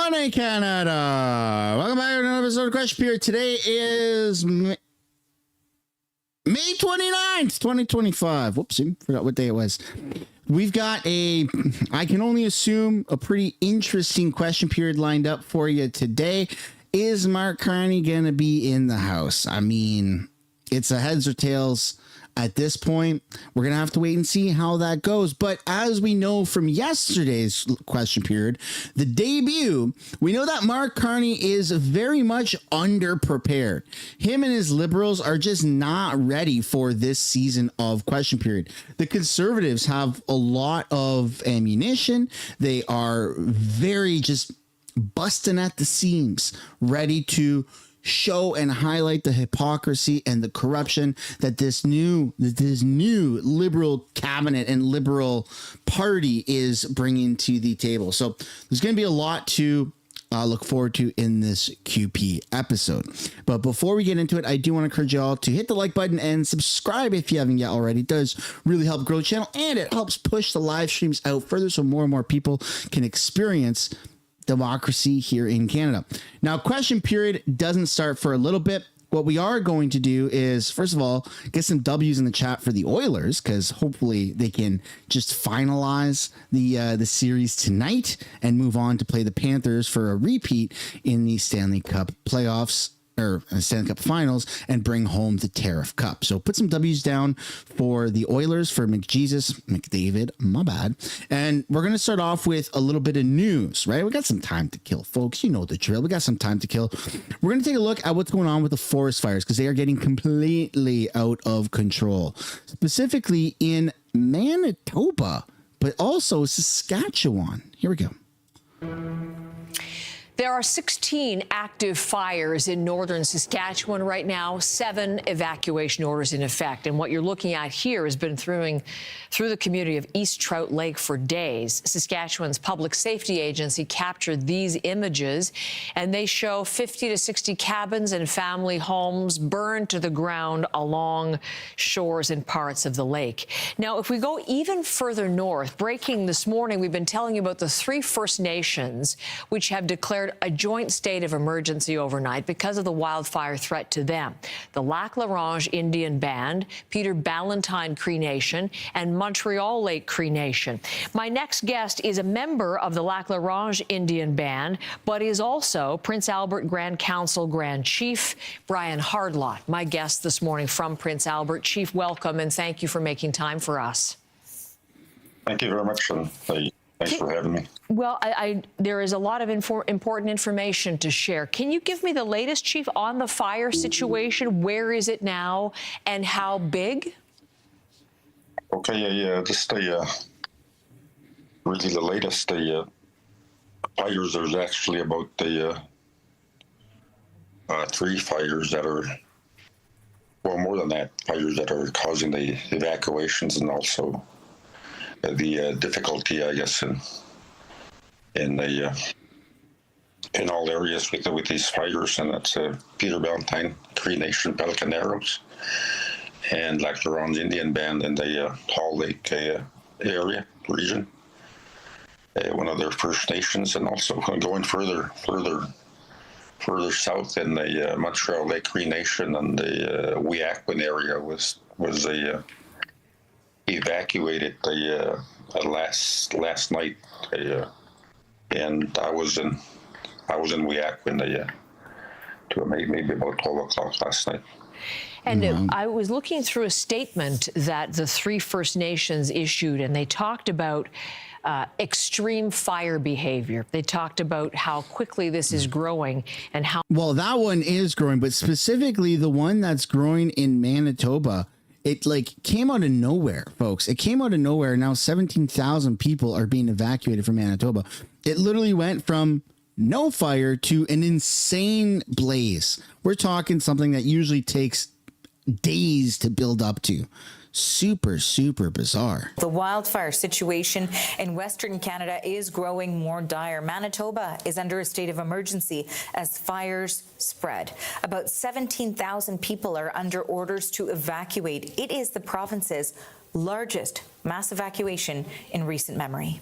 morning, Canada. Welcome back to another episode of Question Period. Today is May 29th, 2025. Whoopsie, forgot what day it was. We've got I can only assume, a pretty interesting question period lined up for you today. Is Mark Carney going to be in the House? I mean, it's a heads or tails. At this point, we're going to have to wait and see how that goes. But as we know from yesterday's question period, the debut, we know that Mark Carney is very much underprepared. Him and his Liberals are just not ready for this season of question period. The Conservatives have a lot of ammunition. They are very just busting at the seams, ready to show and highlight the hypocrisy and the corruption that this new Liberal cabinet and Liberal party is bringing to the table. So there's going to be a lot to look forward to in this QP episode. But before we get into it, I do want to encourage you all to hit the like button and subscribe if you haven't yet already. It does really help grow the channel, and it helps push the live streams out further so more and more people can experience democracy here in Canada. Now, question period doesn't start for a little bit. What we are going to do is, first of all, get some W's in the chat for the Oilers, because hopefully they can just finalize the series tonight and move on to play the Panthers for a repeat in the Stanley Cup playoffs, or Stanley Cup Finals, and bring home the Tariff Cup. So put some W's down for the Oilers, for McDavid, my bad. And we're going to start off with a little bit of news, right? We got some time to kill, folks. You know the drill. We got some time to kill. We're going to take a look at what's going on with the forest fires, because they are getting completely out of control, specifically in Manitoba, but also Saskatchewan. Here we go. There are 16 active fires in northern Saskatchewan right now, 7 evacuation orders in effect. And what you're looking at here has been through the community of East Trout Lake for days. Saskatchewan's public safety agency captured these images, and they show 50 to 60 cabins and family homes burned to the ground along shores and parts of the lake. Now, if we go even further north, breaking this morning, we've been telling you about the 3 First Nations, which have declared a joint state of emergency overnight because of the wildfire threat to them. The Lac La Ronge Indian Band, Peter Ballantine Cree Nation, and Montreal Lake Cree Nation. My next guest is a member of the Lac La Ronge Indian Band, but is also Prince Albert Grand Council Grand Chief Brian Hardlot, my guest this morning from Prince Albert. Chief, welcome, and thank you for making time for us. Thank you very much, and thanks for having me. Well, there is a lot of important information to share. Can you give me the latest, Chief, on the fire situation? Where is it now, and how big? Okay, just really the latest. The fires, there's actually about 3 fires that are, well, more than that, fires that are causing the evacuations, and also the difficulty, I guess, in all areas with these fires, and that's Peter Ballantine Cree Nation, Pelican Arrows, and Lac La Ronge Indian Band in the Hall Lake area region, one of their First Nations, and also going further south in the Montreal Lake Cree Nation and the Wiyakwan area was evacuated last night, and I was in Wiyakwan to maybe about 12 o'clock last night. And I was looking through a statement that the 3 First Nations issued, and they talked about extreme fire behavior. They talked about how quickly this is growing and how... Well, that one is growing, but specifically the one that's growing in Manitoba, it came out of nowhere, folks. It came out of nowhere. Now 17,000 people are being evacuated from Manitoba. It literally went from no fire to an insane blaze. We're talking something that usually takes days to build up to. Super, super bizarre. The wildfire situation in Western Canada is growing more dire. Manitoba is under a state of emergency as fires spread. About 17,000 people are under orders to evacuate. It is the province's largest mass evacuation in recent memory.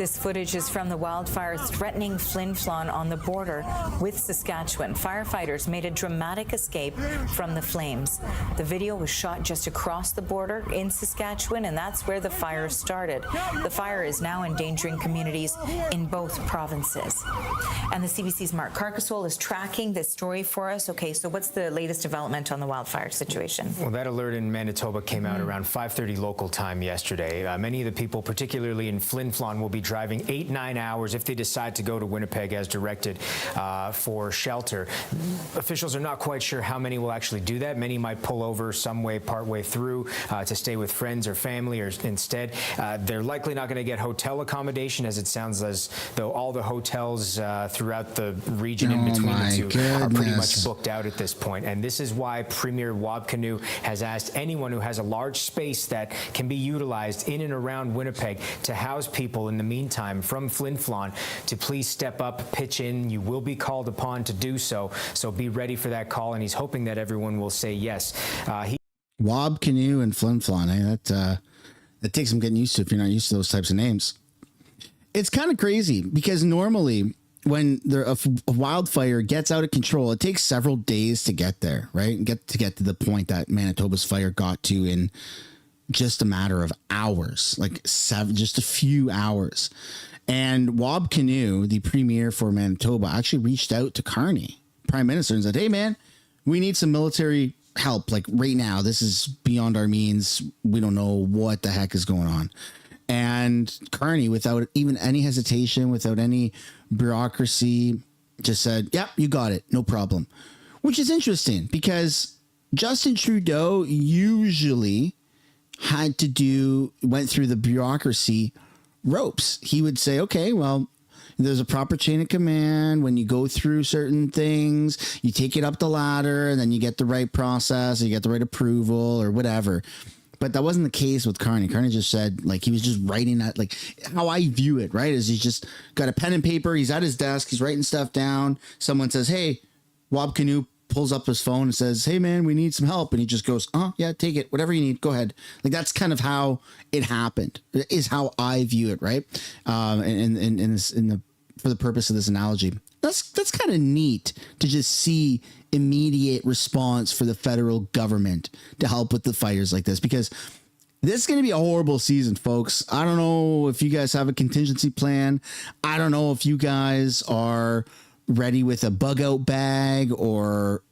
This footage is from the wildfire threatening Flin Flon on the border with Saskatchewan. Firefighters made a dramatic escape from the flames. The video was shot just across the border in Saskatchewan, and that's where the fire started. The fire is now endangering communities in both provinces. And the CBC's Mark Carcasole is tracking this story for us. Okay, so what's the latest development on the wildfire situation? Well, that alert in Manitoba came out around 5:30 local time yesterday. Many of the people, particularly in Flin Flon, will be driving 8-9 hours if they decide to go to Winnipeg as directed for shelter. Officials are not quite sure how many will actually do that. Many might pull over some way partway through to stay with friends or family, or instead they're likely not going to get hotel accommodation, as it sounds as though all the hotels throughout the region in between the two are pretty much booked out at this point. And this is why Premier Wabkanu has asked anyone who has a large space that can be utilized in and around Winnipeg to house people in the meantime from Flin Flon to please step up, pitch in. You will be called upon to do so, so be ready for that call, and he's hoping that everyone will say yes. Wabkanu and Flin Flon, that takes some getting used to if you're not used to those types of names. It's kind of crazy because normally when a wildfire gets out of control, it takes several days to get there, right? And get to the point that Manitoba's fire got to in just a matter of hours, like just a few hours. And Wabkanu, the premier for Manitoba, actually reached out to Carney, Prime Minister, and said, "Hey, man, we need some military help. Like right now, this is beyond our means. We don't know what the heck is going on." And Carney, without even any hesitation, without any bureaucracy, just said, "Yep, you got it. No problem." Which is interesting because Justin Trudeau usually went through the bureaucracy ropes. He would say, "Okay, well, there's a proper chain of command. When you go through certain things, you take it up the ladder and then you get the right process, you get the right approval or whatever." But that wasn't the case with Carney. Carney just said, like, he was just writing that, like, how I view it, right, is he's just got a pen and paper. He's at his desk. He's writing stuff down. Someone says, "Hey," Wabkanu pulls up his phone and says, "Hey, man, we need some help." And he just goes, "Yeah, take it. Whatever you need. Go ahead." Like, that's kind of how it happened, is how I view it, right? For the purpose of this analogy. That's kind of neat to just see immediate response for the federal government to help with the fires like this, because this is going to be a horrible season, folks. I don't know if you guys have a contingency plan. I don't know if you guys are ready with a bug out bag or,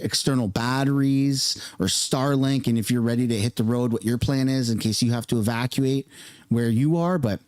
external batteries or Starlink. And if you're ready to hit the road, what your plan is in case you have to evacuate where you are, but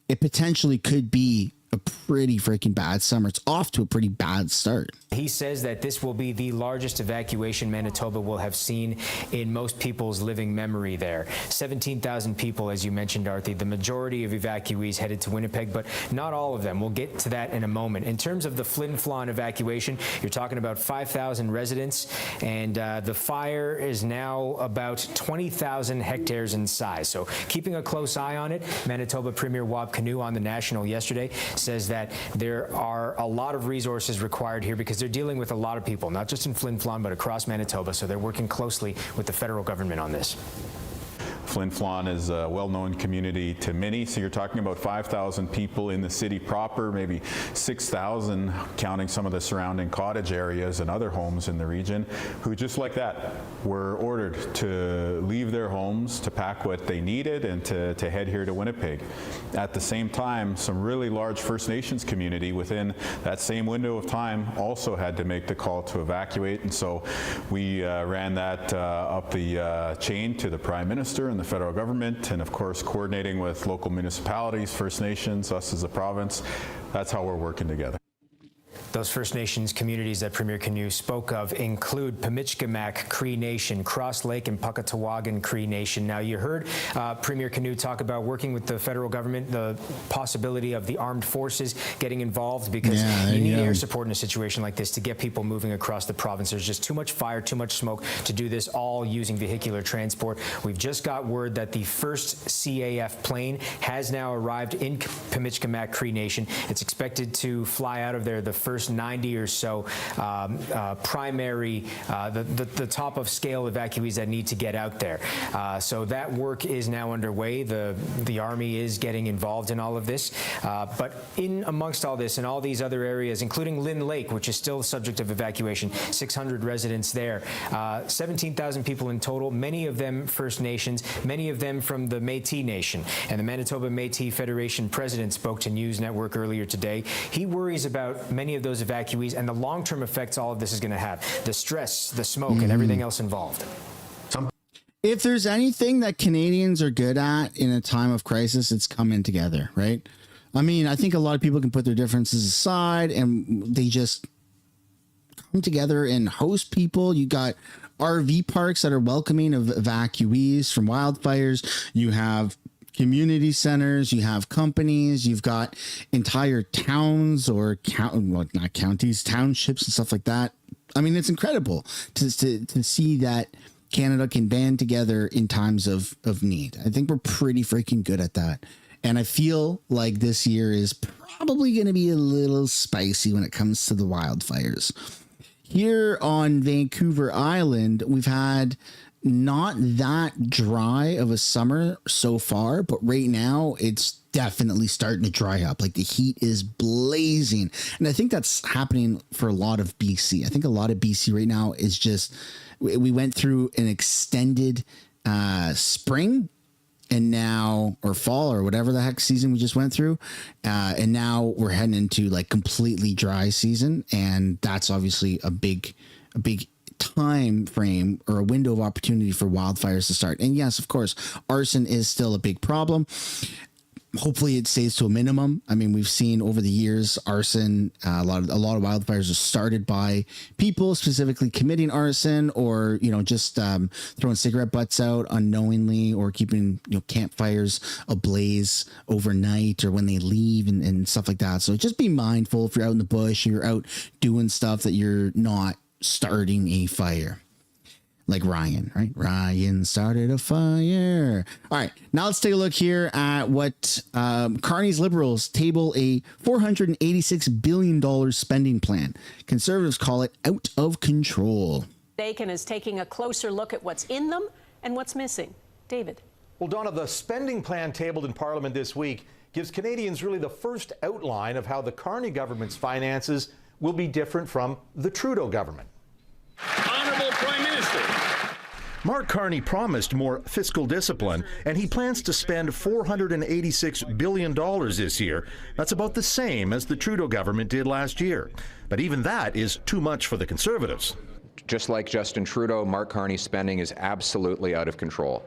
it potentially could be a pretty freaking bad summer. It's off to a pretty bad start. He says that this will be the largest evacuation Manitoba will have seen in most people's living memory there. 17,000 people, as you mentioned, Arthi. The majority of evacuees headed to Winnipeg, but not all of them. We'll get to that in a moment. In terms of the Flin Flon evacuation, you're talking about 5,000 residents, and the fire is now about 20,000 hectares in size. So keeping a close eye on it. Manitoba Premier Wabkanu on the National yesterday says that there are a lot of resources required here because they're dealing with a lot of people, not just in Flin Flon, but across Manitoba. So they're working closely with the federal government on this. Flin Flon is a well-known community to many, so you're talking about 5,000 people in the city proper, maybe 6,000 counting some of the surrounding cottage areas and other homes in the region, who just like that were ordered to leave their homes, to pack what they needed, and to head here to Winnipeg. At the same time, some really large First Nations community within that same window of time also had to make the call to evacuate, and so we ran that up the chain to the Prime Minister and the federal government, and of course coordinating with local municipalities, First Nations, us as a province. That's how we're working together. Those First Nations communities that Premier Canoe spoke of include Pimicikamak Cree Nation, Cross Lake and Puckatawagan Cree Nation. Now, you heard Premier Canoe talk about working with the federal government, the possibility of the armed forces getting involved, because you need air support in a situation like this to get people moving across the province. There's just too much fire, too much smoke to do this all using vehicular transport. We've just got word that the first CAF plane has now arrived in Pimicikamak Cree Nation. It's expected to fly out of there the first first 90 or so primary, the top of scale evacuees that need to get out there. So that work is now underway. The Army is getting involved in all of this. But in amongst all this and all these other areas, including Lynn Lake, which is still the subject of evacuation, 600 residents there, 17,000 people in total, many of them First Nations, many of them from the Métis Nation. And the Manitoba Métis Federation president spoke to News Network earlier today. He worries about many of those evacuees and the long-term effects all of this is going to have, the stress, the smoke, and everything else involved. If there's anything that Canadians are good at in a time of crisis, it's coming together, right? I mean, I think a lot of people can put their differences aside and they just come together and host people. You got RV parks that are welcoming of evacuees from wildfires. You have community centers, you have companies, you've got entire towns or not counties, townships and stuff like that. I mean, it's incredible to see that Canada can band together in times of need. I think we're pretty freaking good at that. And I feel like this year is probably going to be a little spicy when it comes to the wildfires. Here on Vancouver Island, we've had not that dry of a summer so far, but right now it's definitely starting to dry up. Like the heat is blazing. And I think that's happening for a lot of BC. I think a lot of BC right now is just, we went through an extended spring and now, or fall or whatever the heck season we just went through. And now we're heading into like completely dry season. And that's obviously a big time frame or a window of opportunity for wildfires to start. And yes, of course, arson is still a big problem. Hopefully it stays to a minimum. I mean, we've seen over the years arson, a lot of wildfires are started by people specifically committing arson or, just throwing cigarette butts out unknowingly or keeping, campfires ablaze overnight or when they leave and stuff like that. So just be mindful if you're out in the bush, you're out doing stuff that you're not starting a fire. Like Ryan, right? Ryan started a fire. All right, now let's take a look here at what Carney's Liberals table a $486 billion spending plan. Conservatives call it out of control. Dakin is taking a closer look at what's in them and what's missing. David. Well, Donna, the spending plan tabled in Parliament this week gives Canadians really the first outline of how the Carney government's finances will be different from the Trudeau government. Honourable Prime Minister. Mark Carney promised more fiscal discipline, and he plans to spend $486 billion this year. That's about the same as the Trudeau government did last year. But even that is too much for the Conservatives. Just like Justin Trudeau, Mark Carney's spending is absolutely out of control.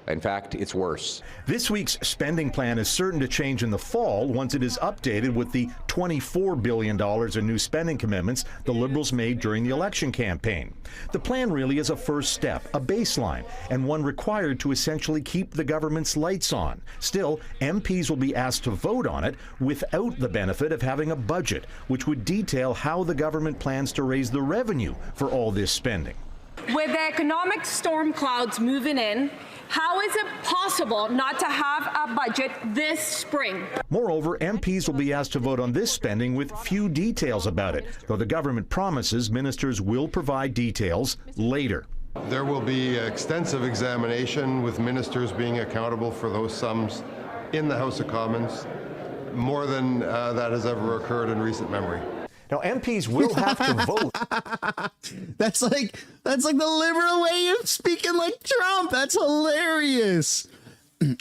In fact, it's worse. This week's spending plan is certain to change in the fall once it is updated with the $24 billion in new spending commitments the Liberals made during the election campaign. The plan really is a first step, a baseline, and one required to essentially keep the government's lights on. Still, MPs will be asked to vote on it without the benefit of having a budget, which would detail how the government plans to raise the revenue for all this spending. With the economic storm clouds moving in, how is it possible not to have a budget this spring? Moreover, MPs will be asked to vote on this spending with few details about it, though the government promises ministers will provide details later. There will be extensive examination with ministers being accountable for those sums in the House of Commons, more than that has ever occurred in recent memory. Now, MPs will have to vote. That's like the Liberal way of speaking like Trump. That's hilarious.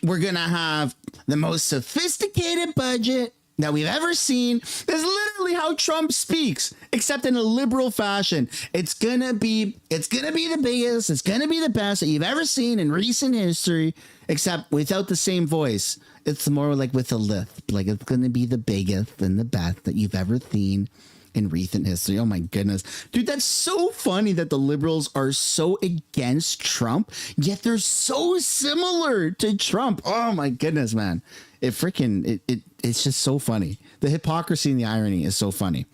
We're going to have the most sophisticated budget that we've ever seen. That's literally how Trump speaks, except in a liberal fashion. It's going to be the biggest, it's going to be the best that you've ever seen in recent history, except without the same voice. It's more like with a lisp, like it's going to be the biggest and the best that you've ever seen in recent history. Oh my goodness. Dude, that's so funny that the Liberals are so against Trump, yet they're so similar to Trump. Oh my goodness, man. It's just so funny. The hypocrisy and the irony is so funny.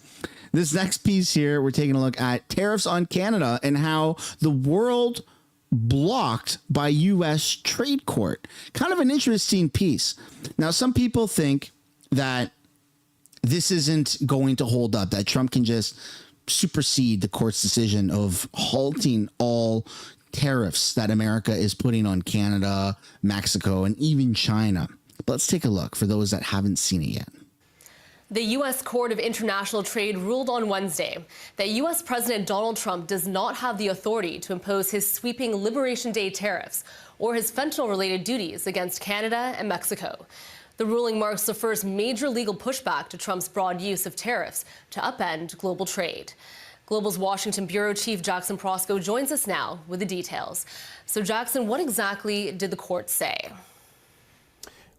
This next piece here, we're taking a look at tariffs on Canada and how the world blocked by U.S. trade court. Kind of an interesting piece. Now, some people think that this isn't going to hold up, that Trump can just supersede the court's decision of halting all tariffs that America is putting on Canada, Mexico, and even China. But let's take a look for those that haven't seen it yet. The U.S. Court of International Trade ruled on Wednesday that U.S. President Donald Trump does not have the authority to impose his sweeping Liberation Day tariffs or his fentanyl-related duties against Canada and Mexico. The ruling marks the first major legal pushback to Trump's broad use of tariffs to upend global trade. Global's Washington Bureau Chief Jackson Prosco joins us now with the details. So, Jackson, what exactly did the court say?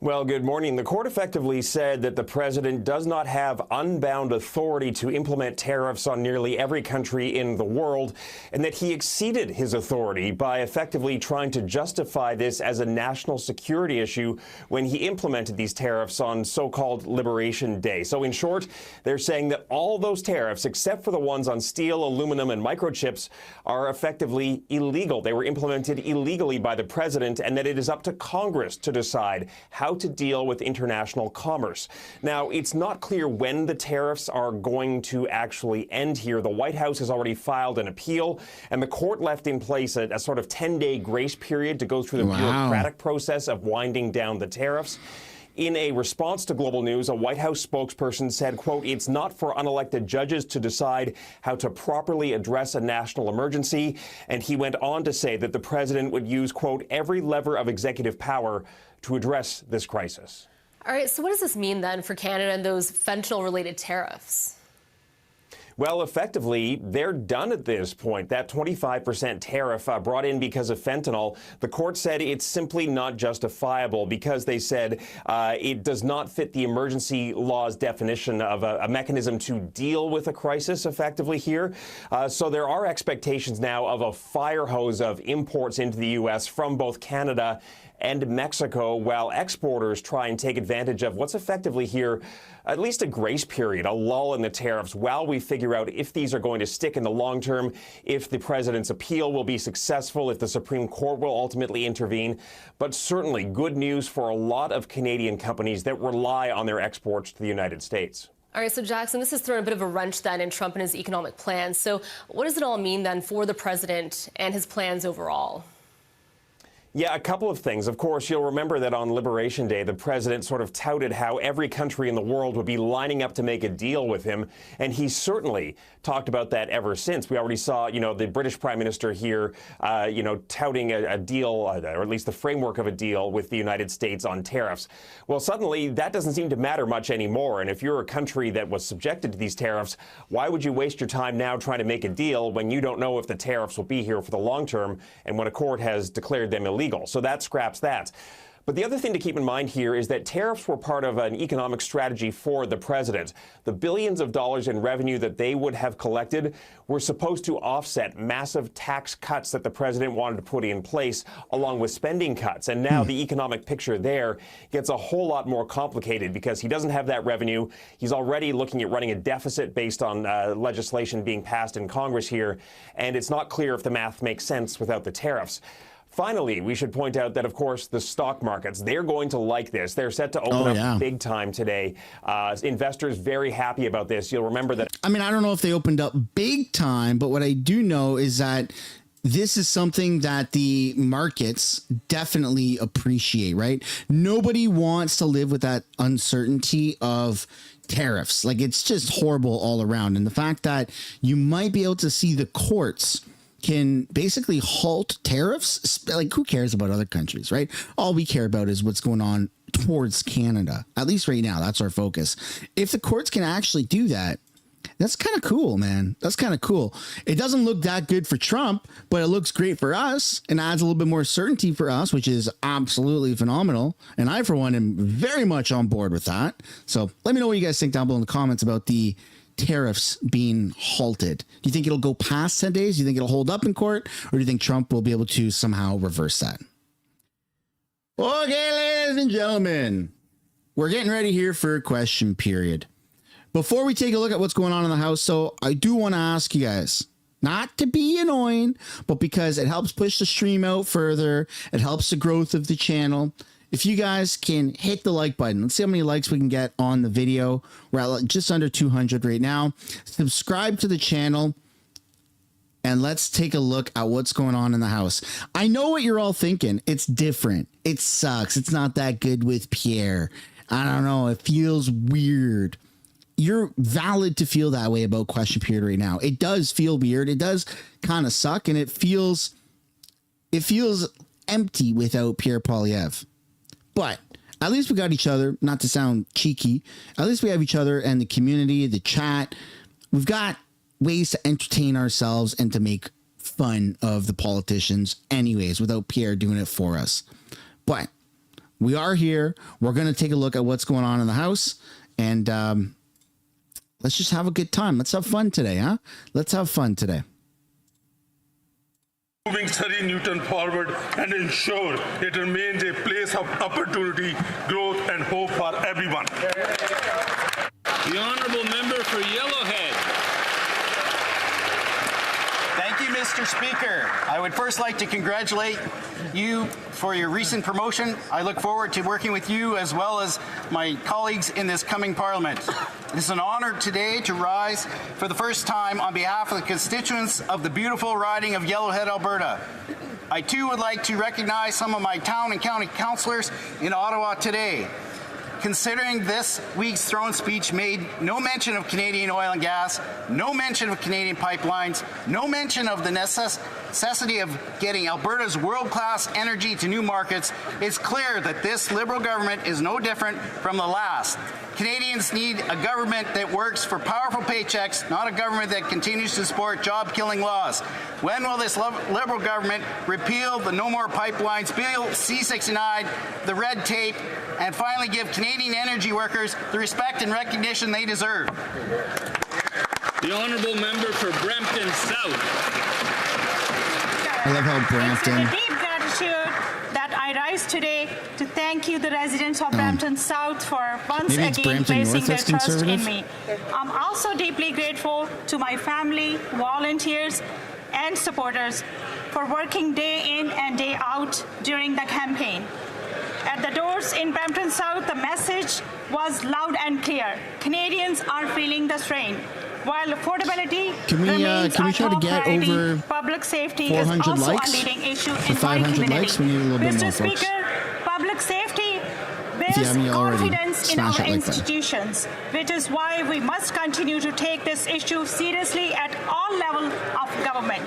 Well, good morning. The court effectively said that the president does not have unbound authority to implement tariffs on nearly every country in the world, and that he exceeded his authority by effectively trying to justify this as a national security issue when he implemented these tariffs on so-called Liberation Day. So in short, they're saying that all those tariffs, except for the ones on steel, aluminum, and microchips, are effectively illegal. They were implemented illegally by the president, and that it is up to Congress to decide how to deal with international commerce. Now, it's not clear when the tariffs are going to actually end here. The White House has already filed an appeal, and the court left in place a sort of 10-day grace period to go through the bureaucratic process of winding down the tariffs. In a response to Global News, a White House spokesperson said, quote, "It's not for unelected judges to decide how to properly address a national emergency." And he went on to say that the president would use, quote, "every lever of executive power to address this crisis." All right, so what does this mean then for Canada and those fentanyl-related tariffs? Well, effectively, they're done at this point. That 25% tariff brought in because of fentanyl, the court said it's simply not justifiable because they said it does not fit the emergency law's definition of a mechanism to deal with a crisis effectively here. So there are expectations now of a fire hose of imports into the U.S. from both Canada and Mexico, while exporters try and take advantage of what's effectively here at least a grace period, a lull in the tariffs while we figure out if these are going to stick in the long term, if the president's appeal will be successful, if the Supreme Court will ultimately intervene. But certainly good news for a lot of Canadian companies that rely on their exports to the United States. All right, so Jackson, this has thrown a bit of a wrench then in Trump and his economic plans. So what does it all mean then for the president and his plans overall? Yeah, a couple of things. Of course, you'll remember that on Liberation Day, the president sort of touted how every country in the world would be lining up to make a deal with him. And he's certainly talked about that ever since. We already saw, the British Prime Minister here, touting a deal, or at least the framework of a deal with the United States on tariffs. Well, suddenly that doesn't seem to matter much anymore. And if you're a country that was subjected to these tariffs, why would you waste your time now trying to make a deal when you don't know if the tariffs will be here for the long term and when a court has declared them illegal? So that scraps that. But the other thing to keep in mind here is that tariffs were part of an economic strategy for the president. The billions of dollars in revenue that they would have collected were supposed to offset massive tax cuts that the president wanted to put in place, along with spending cuts. And now the economic picture there gets a whole lot more complicated because he doesn't have that revenue. He's already looking at running a deficit based on legislation being passed in Congress here. And it's not clear if the math makes sense without the tariffs. Finally, we should point out that, of course, the stock markets, they're going to like this. They're set to open up big time today. Investors very happy about this. You'll remember that. I mean, I don't know if they opened up big time, but what I do know is that this is something that the markets definitely appreciate, right? Nobody wants to live with that uncertainty of tariffs. Like, it's just horrible all around. And the fact that you might be able to see the courts can basically halt tariffs. Like, who cares about other countries, right? All we care about is what's going on towards Canada. At least right now, that's our focus. If the courts can actually do that, that's kind of cool, man. That's kind of cool. It doesn't look that good for Trump, but it looks great for us and adds a little bit more certainty for us, which is absolutely phenomenal. And I, for one, am very much on board with that. So let me know what you guys think down below in the comments about the tariffs being halted. Do you think it'll go past 10 days? Do you think it'll hold up in court? Or do you think Trump will be able to somehow reverse that? Okay, ladies and gentlemen, we're getting ready here for question period. Before we take a look at what's going on in the House, so I do want to ask you guys, not to be annoying, but because it helps push the stream out further, it helps the growth of the channel. if you guys can hit the like button, let's see how many likes we can get on the video. We're at just under 200 right now. Subscribe to the channel. And let's take a look at what's going on in the House. I know what you're all thinking. It's different. It sucks. It's not that good with Pierre. I don't know. It feels weird. You're valid to feel that way about question period right now. It does feel weird. It does kind of suck. And it feels empty without Pierre Poilievre. But at least we got each other, not to sound cheeky. At least we have each other and the community, the chat. We've got ways to entertain ourselves and to make fun of the politicians anyways, without Pierre doing it for us. But we are here. We're going to take a look at what's going on in the House, and let's just have a good time. Let's have fun today, huh? Let's have fun today. Moving Surrey Newton forward and ensure it remains a place of opportunity, growth and hope for everyone. The Honourable Member for Yellowhead. Thank you, Mr. Speaker. I would first like to congratulate you for your recent promotion. I look forward to working with you as well as my colleagues in this coming Parliament. It is an honour today to rise for the first time on behalf of the constituents of the beautiful riding of Yellowhead, Alberta. I too would like to recognize some of my town and county councillors in Ottawa today. Considering this week's throne speech made no mention of Canadian oil and gas, no mention of Canadian pipelines, no mention of the necessity of getting Alberta's world-class energy to new markets, it's clear that this Liberal government is no different from the last. Canadians need a government that works for powerful paychecks, not a government that continues to support job-killing laws. When will this Liberal government repeal the No More Pipelines Bill, C-69, the red tape, and finally give Canadian energy workers the respect and recognition they deserve? The Honourable Member for Brampton South. I love how Brampton... It's with deep gratitude that I rise today to thank you, the residents of Brampton South, for once again placing their trust in me. I'm also deeply grateful to my family, volunteers, and supporters for working day in and day out during the campaign. At the doors in Brampton South, the message was loud and clear. Canadians are feeling the strain. While affordability remains our top priority, public safety is also a leading issue in my community. Mr. Speaker, public safety builds confidence in our institutions, which is why we must continue to take this issue seriously at all levels of government.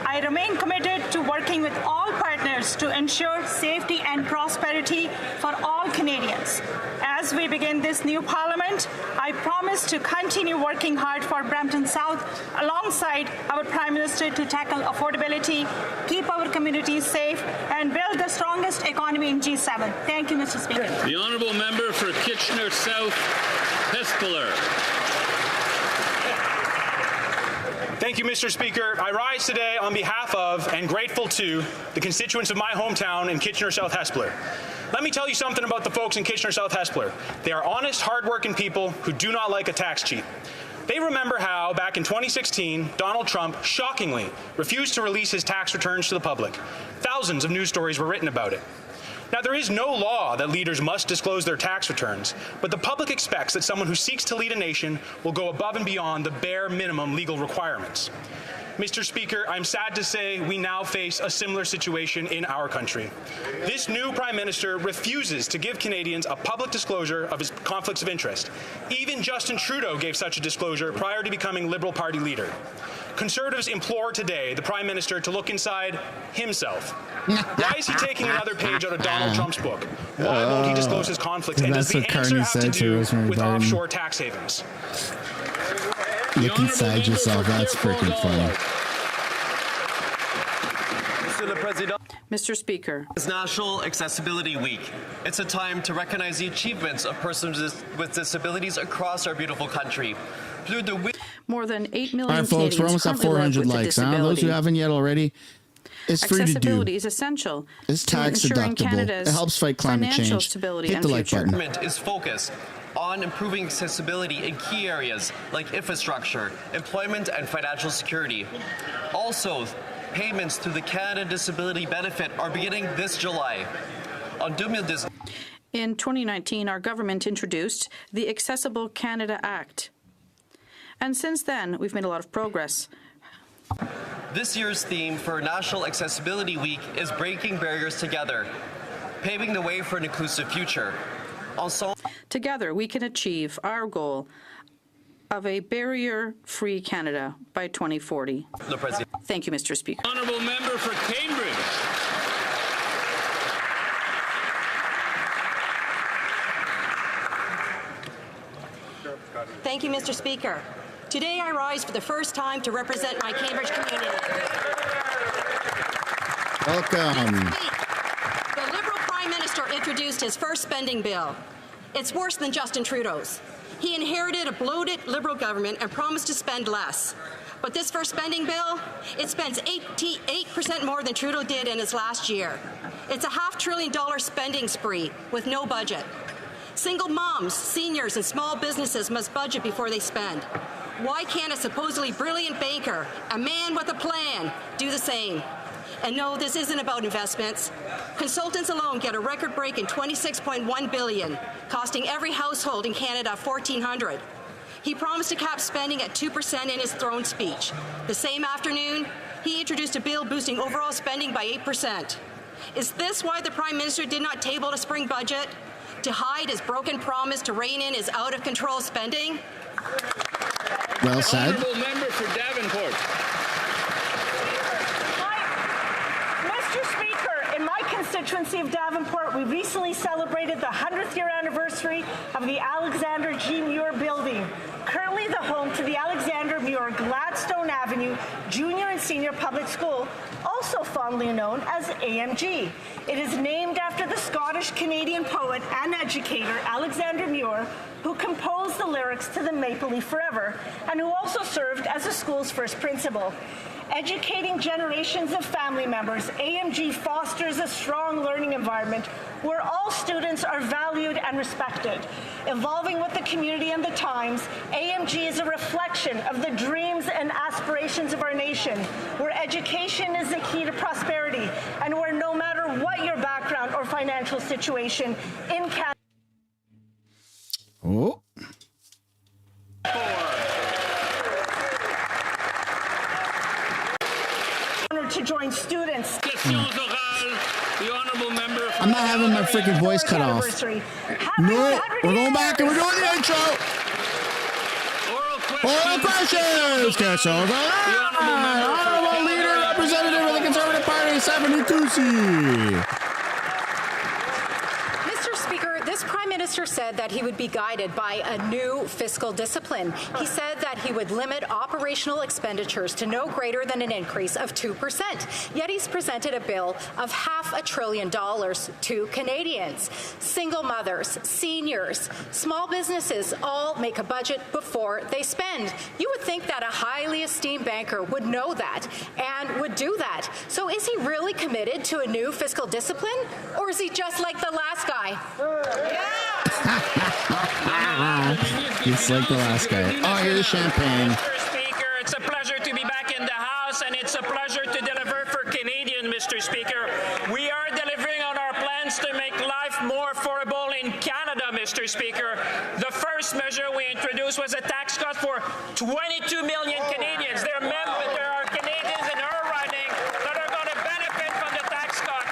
I remain committed to working with all partners to ensure safety and prosperity for all Canadians. As we begin this new Parliament, I promise to continue working hard for Brampton South alongside our Prime Minister to tackle affordability, keep our communities safe, and build the strongest economy in G7. Thank you, Mr. Speaker. The Honourable Member for Kitchener South, Fiscal. Thank you, Mr. Speaker. I rise today on behalf of and grateful to the constituents of my hometown in Kitchener South Hespeler. Let me tell you something about the folks in Kitchener South Hespeler. They are honest, hardworking people who do not like a tax cheat. They remember how, back in 2016, Donald Trump shockingly refused to release his tax returns to the public. Thousands of news stories were written about it. Now, there is no law that leaders must disclose their tax returns, but the public expects that someone who seeks to lead a nation will go above and beyond the bare minimum legal requirements. Mr. Speaker, I'm sad to say we now face a similar situation in our country. This new Prime Minister refuses to give Canadians a public disclosure of his conflicts of interest. Even Justin Trudeau gave such a disclosure prior to becoming Liberal Party leader. Conservatives implore today the Prime Minister to look inside himself. Why is he taking another page out of Donald Trump's book? Why won't he disclose his conflicts? And does the answer have to do with offshore tax havens? Look inside yourself. That's freaking funny. Mr. Speaker. It's National Accessibility Week. It's a time to recognize the achievements of persons with disabilities across our beautiful country. Through the week, more than 8 million All right, folks, we're almost at 400 likes. Those who haven't yet already, it's free to do. Accessibility is essential. It's tax deductible. It helps fight climate change. Hit the like button. Government is focused on improving accessibility in key areas like infrastructure, employment, and financial security. Also, payments through the Canada Disability Benefit are beginning this July. en 2019. In 2019, our government introduced the Accessible Canada Act. And since then, we've made a lot of progress. This year's theme for National Accessibility Week is Breaking Barriers Together, paving the way for an inclusive future. Together, we can achieve our goal of a barrier-free Canada by 2040. Thank you, Mr. Speaker. Honourable member for Cambridge. Thank you, Mr. Speaker. Today I rise for the first time to represent my Cambridge community. Welcome. This week, the Liberal Prime Minister introduced his first spending bill. It's worse than Justin Trudeau's. He inherited a bloated Liberal government and promised to spend less. But this first spending bill, it spends 88% more than Trudeau did in his last year. It's a $500 billion spending spree with no budget. Single moms, seniors, and small businesses must budget before they spend. Why can't a supposedly brilliant banker, a man with a plan, do the same? And no, this isn't about investments. Consultants alone get a record-breaking $26.1 billion, costing every household in Canada $1,400. He promised to cap spending at 2% in his throne speech. The same afternoon, he introduced a bill boosting overall spending by 8%. Is this why the Prime Minister did not table a spring budget? To hide his broken promise to rein in his out-of-control spending? Well said. Honourable member for Davenport. Mr. Speaker, in my constituency of Davenport, we recently celebrated the 100th year anniversary of the Alexander G. Muir Building, currently the home to the Alexander Muir Gladstone Avenue Junior and Senior Public School, also fondly known as AMG. It is named after the Scottish-Canadian poet and educator Alexander Muir, who composed the lyrics to the Maple Leaf Forever, and who also served as the school's first principal. Educating generations of family members, AMG fosters a strong learning environment where all students are valued and respected. Evolving with the community and the times, AMG is a reflection of the dreams and aspirations of our nation, where education is the key to prosperity, and where no matter what your background or financial situation in Canada. Oh. To join students. The honourable member. I'm not having my freaking voice cut off. No, we're going back and we're doing the intro. Oral questions. Guess over. Honourable leader, representative of the Conservative Party, 72C. This Prime Minister said that he would be guided by a new fiscal discipline. He said that he would limit operational expenditures to no greater than an increase of 2%. Yet he's presented a bill of $500 billion to Canadians. Single mothers, seniors, small businesses all make a budget before they spend. You would think that a highly esteemed banker would know that and would do that. So is he really committed to a new fiscal discipline, or is he just like the last guy? It's like the last guy. Oh, here's champagne. Mr. Speaker, it's a pleasure to be back in the House, and it's a pleasure to deliver for Canadians, Mr. Speaker. We are delivering on our plans to make life more affordable in Canada, Mr. Speaker. The first measure we introduced was a tax cut for 22 million Canadians. There are Canadians in our riding that are going to benefit from the tax cut.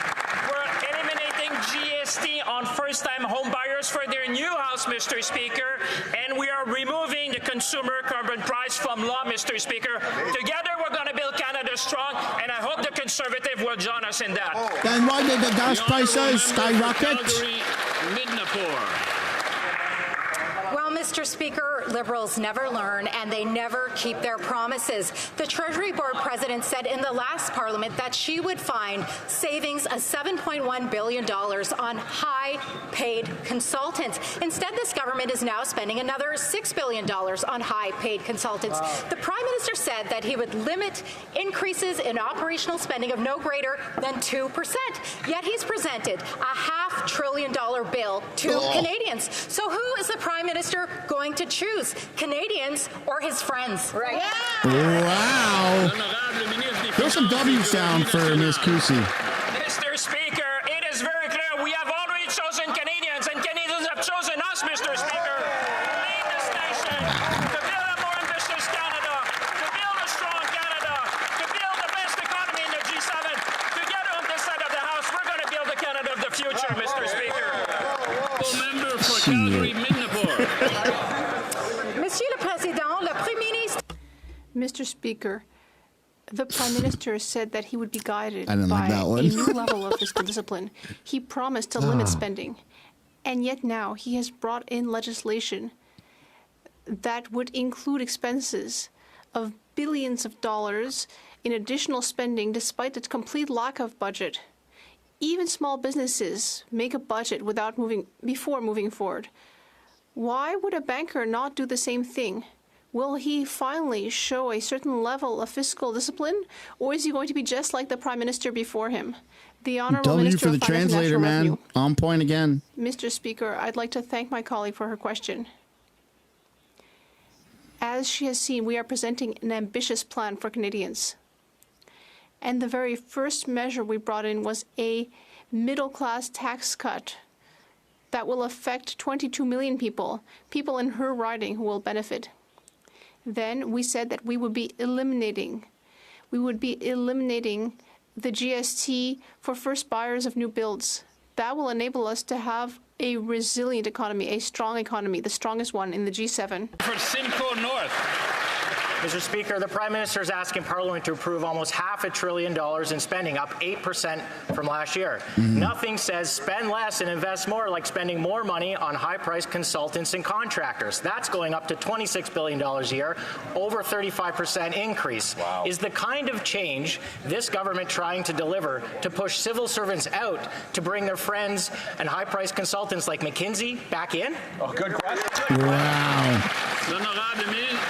We're eliminating GST on first-time home buyers for their new house, Mr. Speaker, and we are removing the consumer carbon price from law, Mr. Speaker. Together, we're going to build Canada strong, and I hope the Conservative will join us in that. Then why did the gas prices skyrocket? Well, Mr. Speaker, Liberals never learn and they never keep their promises. The Treasury Board President said in the last Parliament that she would find savings of $7.1 billion on high-paid consultants. Instead, this government is now spending another $6 billion on high-paid consultants. The Prime Minister said that he would limit increases in operational spending of no greater than 2%. Yet he's presented a $500 billion bill to Canadians. So who is the Prime Minister going to choose, Canadians or his friends? Right. Yeah. Wow. There's some W sound for Ms. Cusi. Mr. Speaker, it is very clear we have already Calgary Midnapore. Monsieur le Président, le Premier ministre. Mr. Speaker, the Prime Minister said that he would be guided I didn't by like that one. a new level of fiscal discipline. He promised to limit spending, and yet now he has brought in legislation that would include expenses of billions of dollars in additional spending despite the complete lack of budget. Even small businesses make a budget before moving forward. Why would a banker not do the same thing? Will he finally show a certain level of fiscal discipline, or is he going to be just like the Prime Minister before him? The Honourable W Minister for the of Finance and translator, National man. Revenue. On point again. Mr. Speaker, I'd like to thank my colleague for her question. As she has seen, we are presenting an ambitious plan for Canadians. And the very first measure we brought in was a middle-class tax cut that will affect 22 million people in her riding who will benefit. Then we said that we would be eliminating the GST for first buyers of new builds. That will enable us to have a resilient economy, a strong economy, the strongest one in the G7. For Simcoe North. Mr. Speaker, the Prime Minister is asking Parliament to approve almost $500 billion in spending, up 8% from last year. Nothing says spend less and invest more like spending more money on high-priced consultants and contractors. That's going up to $26 billion a year, over 35% increase. Wow. Is the kind of change this government trying to deliver to push civil servants out to bring their friends and high-priced consultants like McKinsey back in? Oh, good question. Wow. L'honorable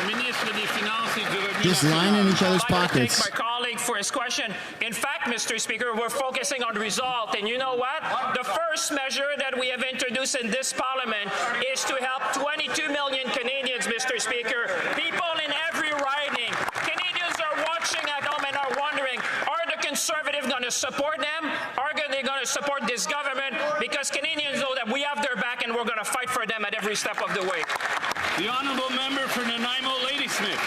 ministre des Finances et du Revenu Just lining each other's I'd like to pockets. thank my colleague for his question. In fact, Mr. Speaker, we're focusing on the result. And you know what? The first measure that we have introduced in this Parliament is to help 22 million Canadians, Mr. Speaker. People in every riding. Canadians are watching at home and are wondering, are the Conservatives going to support them? Are they going to support this government? Because Canadians know that we have their back and we're going to fight for them at every step of the way. The Honourable Member for Nanaimo Ladysmith.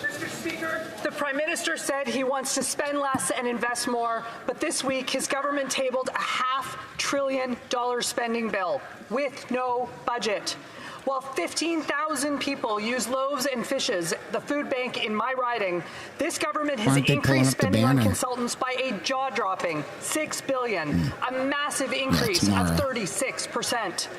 Mr. Speaker, the Prime Minister said he wants to spend less and invest more, but this week his government tabled a $500 billion spending bill with no budget. While 15,000 people use Loaves and Fishes, the food bank in my riding, this government has increased spending on consultants by a jaw-dropping $6 billion, a massive increase of 36%.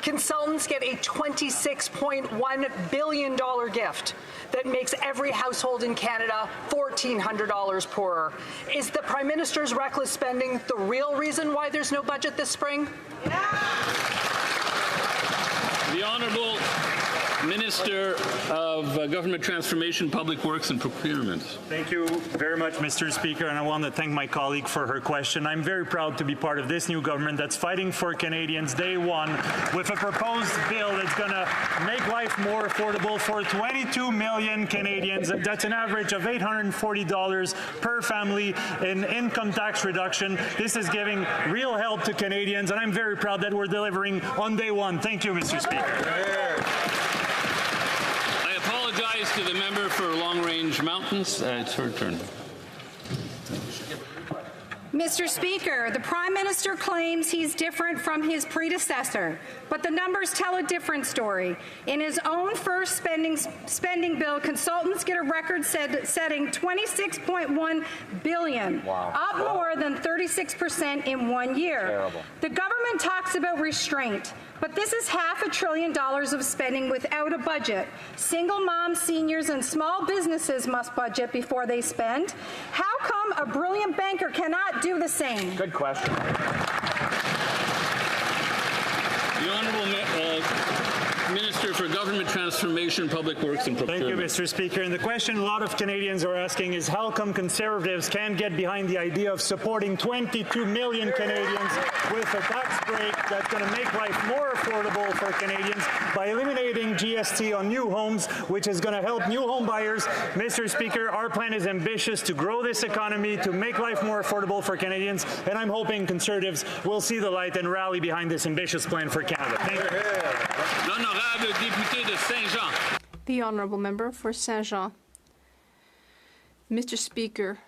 Consultants get a $26.1 billion gift that makes every household in Canada $1,400 poorer. Is the Prime Minister's reckless spending the real reason why there's no budget this spring? The Honourable Minister of Government Transformation, Public Works and Procurement. Thank you very much, Mr. Speaker, and I want to thank my colleague for her question. I'm very proud to be part of this new government that's fighting for Canadians day one with a proposed bill that's going to make life more affordable for 22 million Canadians. That's an average of $840 per family in income tax reduction. This is giving real help to Canadians, and I'm very proud that we're delivering on day one. Thank you, Mr. Speaker. I apologize to the member for Long Range Mountains. It's her turn. Mr. Speaker, the Prime Minister claims he's different from his predecessor, but the numbers tell a different story. In his own first spending bill, consultants get a record-setting $26.1 billion, up more than 36% in 1 year. Terrible. The government talks about restraint, but this is $500 billion of spending without a budget. Single moms, seniors, and small businesses must budget before they spend. How come a brilliant banker cannot do the same? Good question. The Honourable Minister for Government Transformation, Public Works and Procurement. Thank you, Mr. Speaker. And the question a lot of Canadians are asking is how come Conservatives can't get behind the idea of supporting 22 million Canadians with a tax break that's going to make life more affordable for Canadians by eliminating GST on new homes, which is going to help new home buyers. Mr. Speaker, our plan is ambitious to grow this economy, to make life more affordable for Canadians, and I'm hoping Conservatives will see the light and rally behind this ambitious plan for Canada. Thank you. L'honorable député de Saint-Jean. The Honourable Member for Saint-Jean. Mr. Speaker,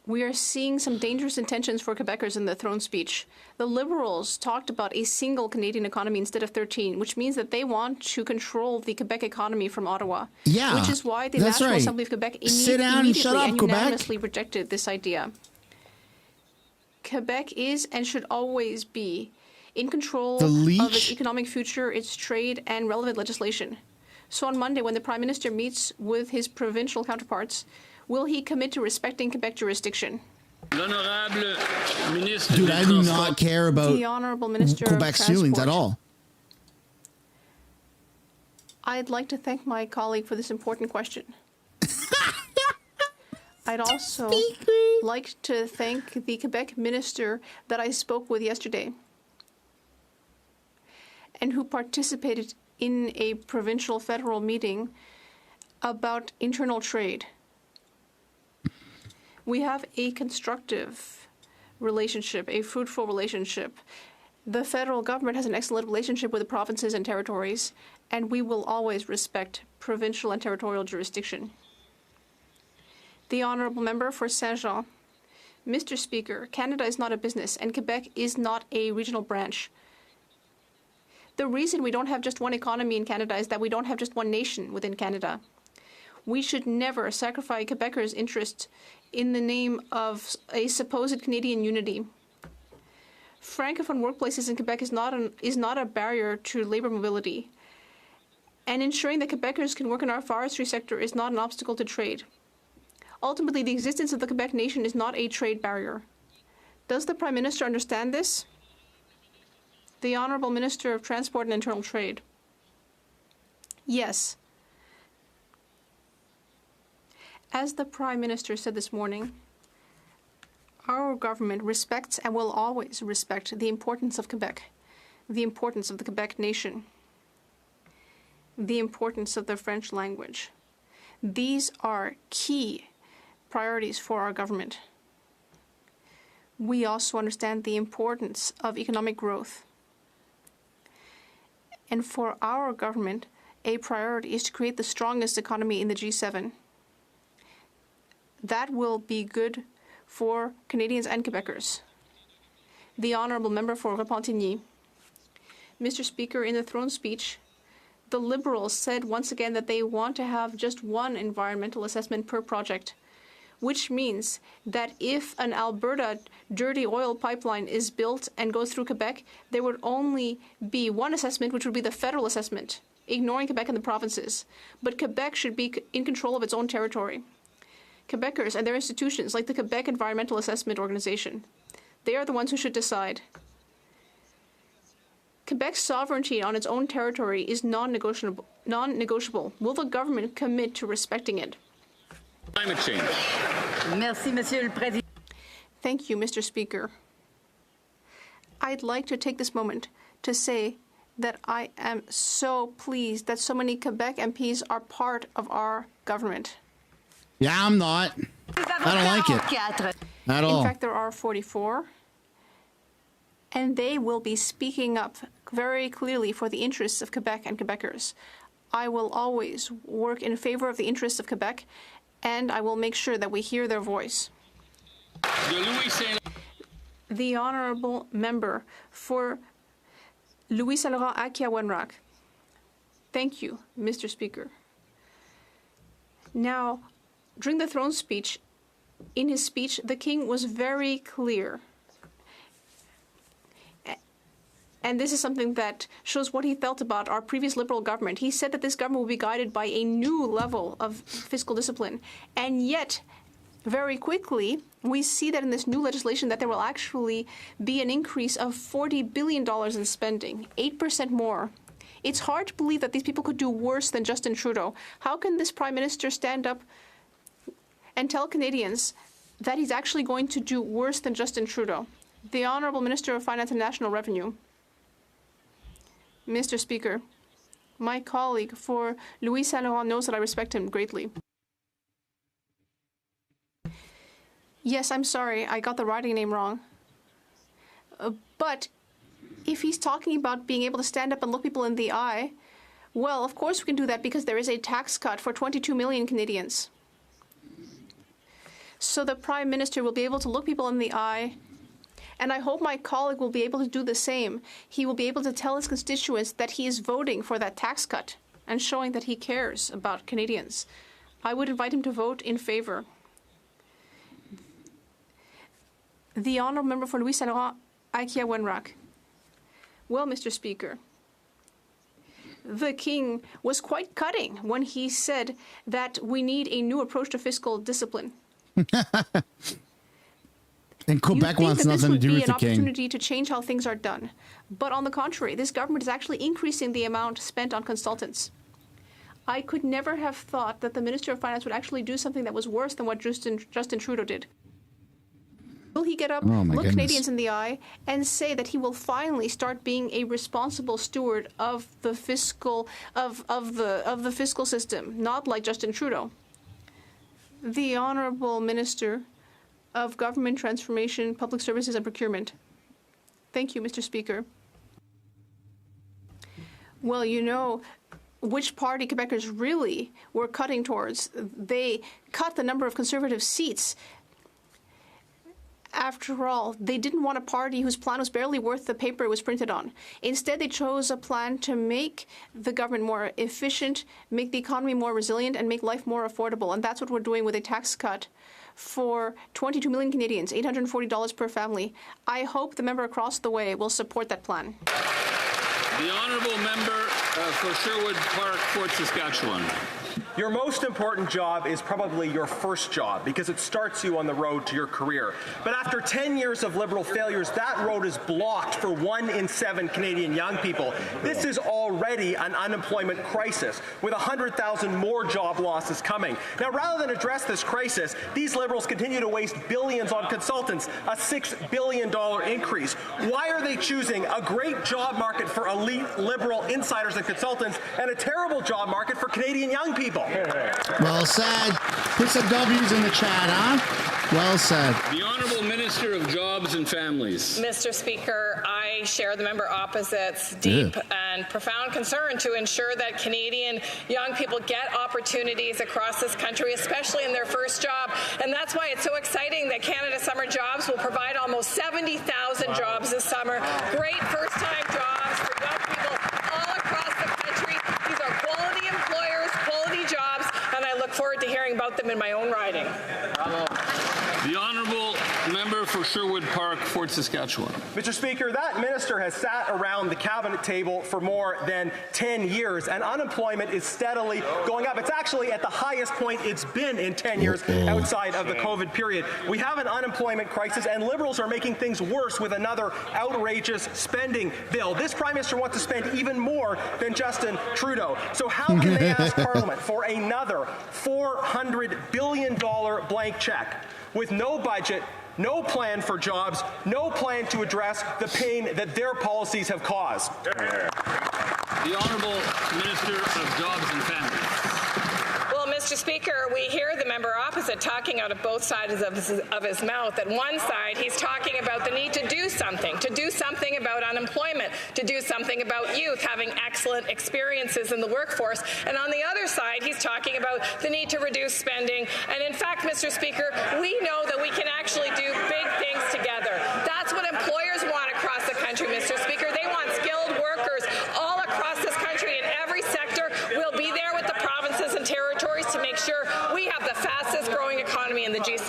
We are seeing some dangerous intentions for Quebecers in the throne speech. The Liberals talked about a single Canadian economy instead of 13, which means that they want to control the Quebec economy from Ottawa. Yeah, which is why the that's National right. Assembly of Quebec Sit down and shut up, Quebec. unanimously rejected this idea. Quebec is and should always be in control of its economic future, its trade, and relevant legislation. So on Monday, when the Prime Minister meets with his provincial counterparts, will he commit to respecting Quebec jurisdiction? Dude, I do not care about The Honourable Minister of Quebec's feelings at Transport. all. I'd like to thank my colleague for this important question. I'd also like to thank the Quebec minister that I spoke with yesterday and who participated in a provincial federal meeting about internal trade. We have a constructive relationship, a fruitful relationship. The federal government has an excellent relationship with the provinces and territories, and we will always respect provincial and territorial jurisdiction. The Honourable Member for Saint-Jean. Mr. Speaker, Canada is not a business, and Quebec is not a regional branch. The reason we don't have just one economy in Canada is that we don't have just one nation within Canada. We should never sacrifice Quebecers' interests in the name of a supposed Canadian unity. Francophone workplaces in Quebec is not a barrier to labor mobility. And ensuring that Quebecers can work in our forestry sector is not an obstacle to trade. Ultimately, the existence of the Quebec nation is not a trade barrier. Does the Prime Minister understand this? The Honourable Minister of Transport and Internal Trade. Yes. As the Prime Minister said this morning, our government respects and will always respect the importance of Quebec, the importance of the Quebec nation, the importance of the French language. These are key priorities for our government. We also understand the importance of economic growth. And for our government, a priority is to create the strongest economy in the G7. That will be good for Canadians and Quebecers. The Honourable Member for Repentigny. Mr. Speaker, in the throne speech, the Liberals said once again that they want to have just one environmental assessment per project, which means that if an Alberta dirty oil pipeline is built and goes through Quebec, there would only be one assessment, which would be the federal assessment, ignoring Quebec and the provinces. But Quebec should be in control of its own territory. Quebecers and their institutions, like the Quebec Environmental Assessment Organization, they are the ones who should decide. Quebec's sovereignty on its own territory is non-negotiable. Will the government commit to respecting it? Climate change. Merci, Monsieur le Président. Thank you, Mr. Speaker. I'd like to take this moment to say that I am so pleased that so many Quebec MPs are part of our government. Yeah, I'm not. I don't like it at all. In fact, there are 44, and they will be speaking up very clearly for the interests of Quebec and Quebecers. I will always work in favor of the interests of Quebec, and I will make sure that we hear their voice. The Honourable Member for Louis Saint Laurent Akia-Wenrock. Thank you, Mr. Speaker. Now, during the throne speech, in his speech, the King was very clear. And this is something that shows what he felt about our previous Liberal government. He said that this government will be guided by a new level of fiscal discipline. And yet, very quickly, we see that in this new legislation that there will actually be an increase of $40 billion in spending, 8% more. It's hard to believe that these people could do worse than Justin Trudeau. How can this Prime Minister stand up and tell Canadians that he's actually going to do worse than Justin Trudeau? The Honourable Minister of Finance and National Revenue. Mr. Speaker, my colleague for Louis Saint Laurent knows that I respect him greatly. Yes, I'm sorry, I got the writing name wrong. But if he's talking about being able to stand up and look people in the eye, well, of course we can do that because there is a tax cut for 22 million Canadians. so the Prime Minister will be able to look people in the eye. And I hope my colleague will be able to do the same. He will be able to tell his constituents that he is voting for that tax cut and showing that he cares about Canadians. I would invite him to vote in favor. The honourable member for Louis Saint Laurent, Ikea Wenrock. Well, Mr. Speaker, the King was quite cutting when he said that we need a new approach to fiscal discipline. And Quebec wants nothing to do with the King. This would be an opportunity to change how things are done. But on the contrary, this government is actually increasing the amount spent on consultants. I could never have thought that the Minister of Finance would actually do something that was worse than what Justin Trudeau did. Will he get up, look Canadians in the eye, and say that he will finally start being a responsible steward of the fiscal of the fiscal system, not like Justin Trudeau? The Honourable Minister of Government Transformation, Public Services and Procurement. Thank you, Mr. Speaker. Well, you know which party Quebecers really were cutting towards. They cut the number of Conservative seats. After all, they didn't want a party whose plan was barely worth the paper it was printed on. Instead, they chose a plan to make the government more efficient, make the economy more resilient, and make life more affordable. And that's what we're doing with a tax cut for 22 million Canadians, $840 per family. I hope the member across the way will support that plan. The honourable member for Sherwood Park, Fort Saskatchewan. Your most important job is probably your first job because it starts you on the road to your career. But after 10 years of Liberal failures, that road is blocked for 1 in 7 Canadian young people. This is already an unemployment crisis with 100,000 more job losses coming. Now, rather than address this crisis, these Liberals continue to waste billions on consultants, a $6 billion increase. Why are they choosing a great job market for elite Liberal insiders and consultants and a terrible job market for Canadian young people? Well said. Put some W's in the chat, huh? Well said. The Honourable Minister of Jobs and Families. Mr. Speaker, I share the member opposite's deep and profound concern to ensure that Canadian young people get opportunities across this country, especially in their first job. And that's why it's so exciting that Canada Summer Jobs will provide almost 70,000 jobs this summer. Great first-time jobs for young people all across the country. These are quality employers, quality jobs, and I look forward to hearing about them in my own riding. The Honourable Member for Sherwood Park, Fort Saskatchewan. Mr. Speaker, that minister has sat around the cabinet table for more than 10 years, and unemployment is steadily going up. It's actually at the highest point it's been in 10 years outside of the COVID period. We have an unemployment crisis, and Liberals are making things worse with another outrageous spending bill. This Prime Minister wants to spend even more than Justin Trudeau. So how can they ask Parliament for another $400 billion blank check with no budget, no plan for jobs, no plan to address the pain that their policies have caused? The Honourable Minister of Jobs and Families. Well, Mr. Speaker, we hear the member opposite talking out of both sides of his mouth. At one side, he's talking about the need to do something about unemployment, to do something about youth having excellent experiences in the workforce. And on the other side, he's talking about the need to reduce spending. And in fact, Mr. Speaker, we know that we can actually do big things together. That's what employers want across the country, Mr. Speaker. They want skilled workers all across this country in every sector. We'll be there with the provinces and territories to make sure we have the fastest growing economy in the G7.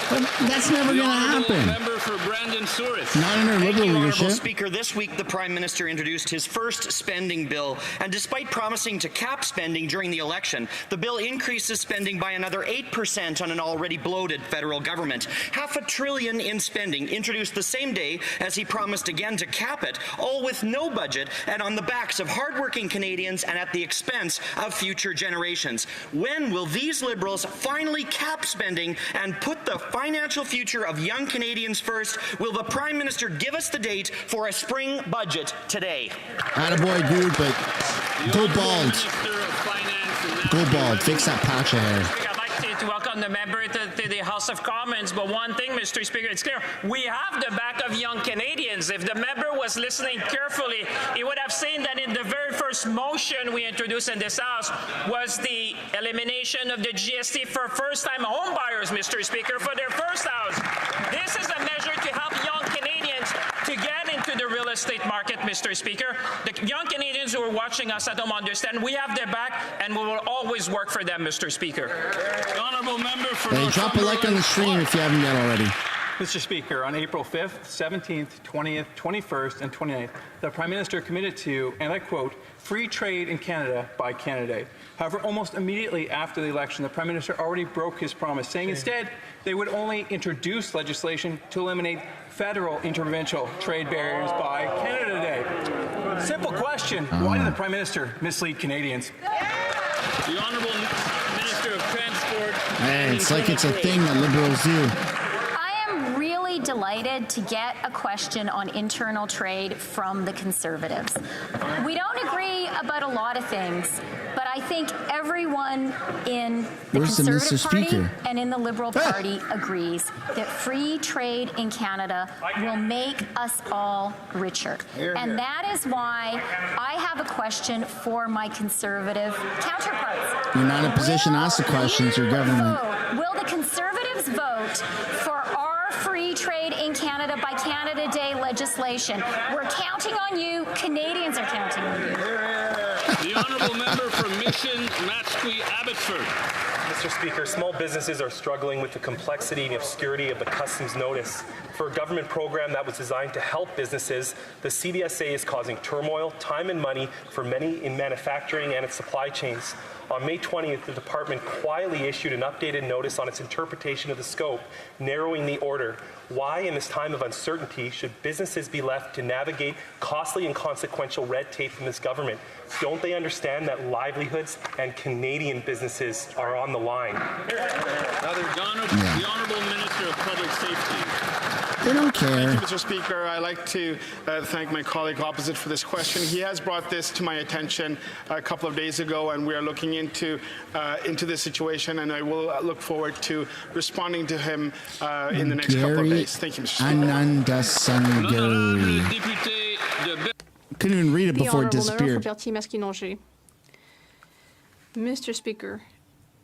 But that's never going to happen. Member for Brandon Souris. Not in our Liberal leadership. Speaker, this week the Prime Minister introduced his first spending bill, and despite promising to cap spending during the election, the bill increases spending by another 8% on an already bloated federal government. $500 billion in spending introduced the same day as he promised again to cap it, all with no budget and on the backs of hardworking Canadians and at the expense of future generations. When will these Liberals finally cap spending and put the financial future of young Canadians first? Will the Prime Minister give us the date for a spring budget today? Attaboy, dude, but go bald. Go bald. Fix that patch of hair. I'd like to to welcome the member to the House of Commons. But one thing, Mr. Speaker, it's clear. We have the back of young Canadians. If the member was listening carefully, he would have seen that in the very first motion we introduced in this House was the elimination of the GST for first-time home buyers, Mr. Speaker, for their first house. This is a measure to help young Canadians to get into the real estate market, Mr. Speaker. The young Canadians who are watching us at home understand we have their back and we will always work for them, Mr. Speaker. The honourable member for Hey, drop a like on the stream if you haven't yet already. Mr. Speaker, on April 5th, 17th, 20th, 21st, and 29th, the Prime Minister committed to, and I quote, free trade in Canada by Canada Day. However, almost immediately after the election, the Prime Minister already broke his promise, saying instead they would only introduce legislation to eliminate federal interprovincial trade barriers by Canada Day. Simple question, why did the Prime Minister mislead Canadians? The Honourable Minister of Transport. Man, it's like it's a thing that Liberals do. Delighted to get a question on internal trade from the Conservatives. We don't agree about a lot of things, but I think everyone in the Conservative Party and in the Liberal Party agrees that free trade in Canada will make us all richer. And that is why I have a question for my Conservative counterparts. You're not in a position to ask the questions, your government. Will the Conservatives vote for our free trade in Canada by Canada Day legislation? We're counting on you. Canadians are counting on you. The honourable member for Mission, Matchquee, Abbotsford. Mr. Speaker, small businesses are struggling with the complexity and obscurity of the customs notice. For a government program that was designed to help businesses, the CBSA is causing turmoil, time and money for many in manufacturing and its supply chains. On May 20th, the department quietly issued an updated notice on its interpretation of the scope, narrowing the order. Why, in this time of uncertainty, should businesses be left to navigate costly and consequential red tape from this government? Don't they understand that livelihoods and Canadian businesses are on the line? The Honourable Minister of Public Safety. They don't care. Thank you, Mr. Speaker. I'd like to thank my colleague opposite for this question. He has brought this to my attention a couple of days ago, and we are looking into this situation, and I will look forward to responding to him in the next couple of days. Thank you, Mr. Speaker. Couldn't even read it before it disappeared. Mr. Speaker,